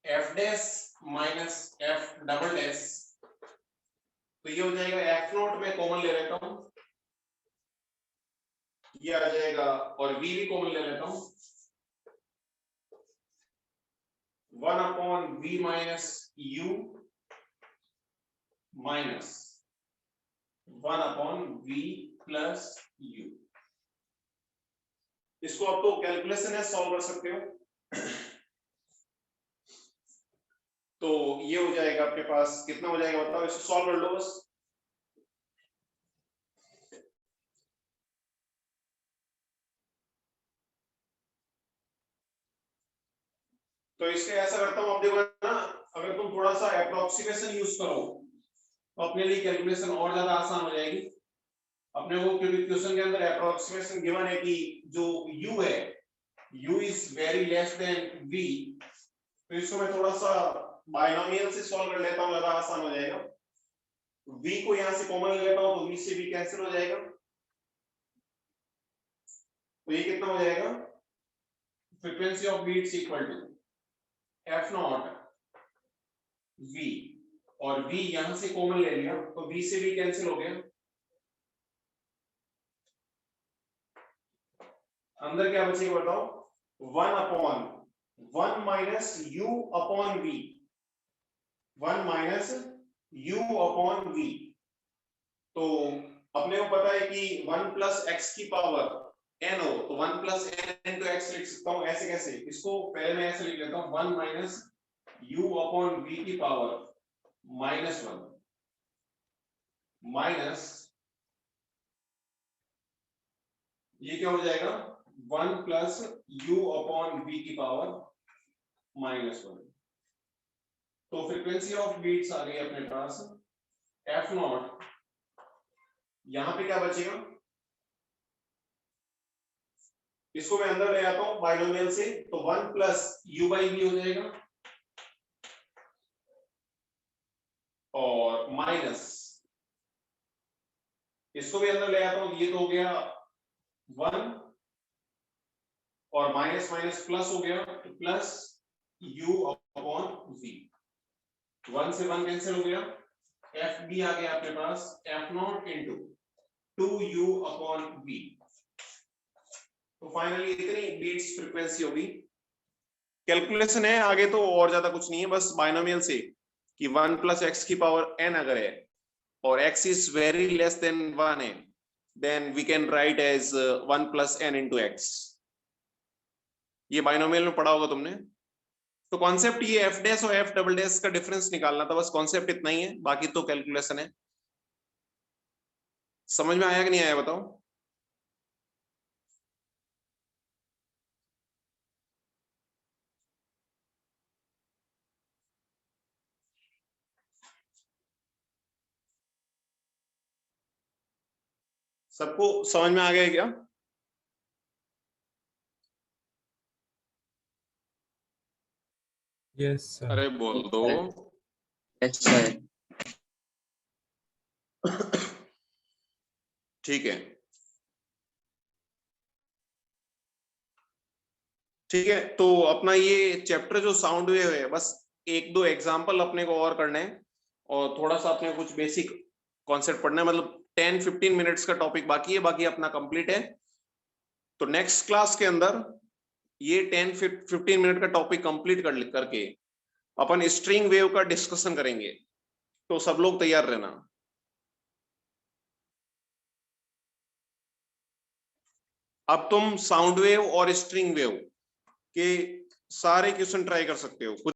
f dash minus f double dash, तो ये हो जाएगा f नॉट में कॉमन ले लेता हूं, ये आ जाएगा, और v भी कॉमन ले लेता हूं, 1 upon v minus u minus 1 upon v plus u। इसको आप तो कैलकुलेशन है सॉल्व कर सकते हो। तो ये हो जाएगा आपके पास, कितना हो जाएगा बताओ, इसको सॉल्व कर लो बस। तो इसके ऐसा करता हूं, अब देखो ना, अगर तुम थोड़ा सा अप्रोक्सीमेशन यूज करो तो अपने लिए कैलकुलेशन और ज्यादा आसान हो जाएगी। अपने को, क्योंकि क्वेश्चन के अंदर अप्रोक्सीमेशन गिवन है कि जो u है, u is very less then v, तो इसको मैं थोड़ा सा बाइनोमियल से सॉल्व कर लेता हूं, ज्यादा आसान हो जाएगा। v को यहां से कॉमन ले लेता हूं तो v से v कैंसिल हो जाएगा, तो ये कितना हो जाएगा, frequency of beats equal to f naught v, और v यहां से कॉमन ले लिया तो v से v कैंसिल हो गया, अंदर क्या बचेगा बताओ, 1 upon 1 minus u upon v, 1 minus u upon v। तो अपने को पता है कि 1 प्लस x की पावर n हो तो 1 प्लस n इंटू x लिख सकता हूं। ऐसे कैसे, इसको पहले मैं ऐसे लिख लेता हूं, 1 माइनस u अपॉन v की पावर माइनस 1 माइनस, ये क्या हो जाएगा, 1 प्लस u अपॉन v की पावर माइनस 1। तो फ्रीक्वेंसी ऑफ बीट्स आ गई अपने पास f नॉट, यहां पे क्या बचेगा, इसको मैं अंदर ले आता हूं बाइनोमियल से, तो 1 प्लस u बाई v हो जाएगा और माइनस, इसको भी अंदर ले आता हूं, ये तो हो गया 1 और माइनस माइनस प्लस हो गया, तो प्लस u अपॉन v, 1 से 1 कैंसिल हो गया, एफ बी आ गया आपके पास F naught into 2u upon v। तो फाइनली इतनी बीट्स फ्रीक्वेंसी होगी। कैलकुलेशन है आगे तो और ज्यादा कुछ नहीं है, बस बाइनोमियल से कि 1 प्लस एक्स की पावर n अगर है और x is very less than 1 है, then we can write as 1 plus n into x. ये बाइनोमियल में पढ़ा होगा तुमने। तो कॉन्सेप्ट ये एफ डैश और एफ डबल डैश का डिफरेंस निकालना था, बस कॉन्सेप्ट इतना ही है, बाकी तो कैलकुलेशन है। समझ में आया कि नहीं आया बताओ। सबको समझ में आ गया क्या? Yes sir. अरे बोल दो। Yes sir. ठीक है, ठीक है। तो अपना ये चैप्टर जो साउंड वेव है, बस एक दो एग्जांपल अपने को और करने हैं और थोड़ा सा अपने कुछ बेसिक कॉन्सेप्ट पढ़ना है, मतलब 10-15 मिनट्स का टॉपिक बाकी है, बाकी अपना कंप्लीट है। तो नेक्स्ट क्लास के अंदर ये 10-15 मिनट का टॉपिक कंप्लीट करके अपन स्ट्रिंग वेव का डिस्कशन करेंगे। तो सब लोग तैयार रहना। अब तुम साउंड वेव और स्ट्रिंग वेव के सारे क्वेश्चन ट्राई कर सकते हो।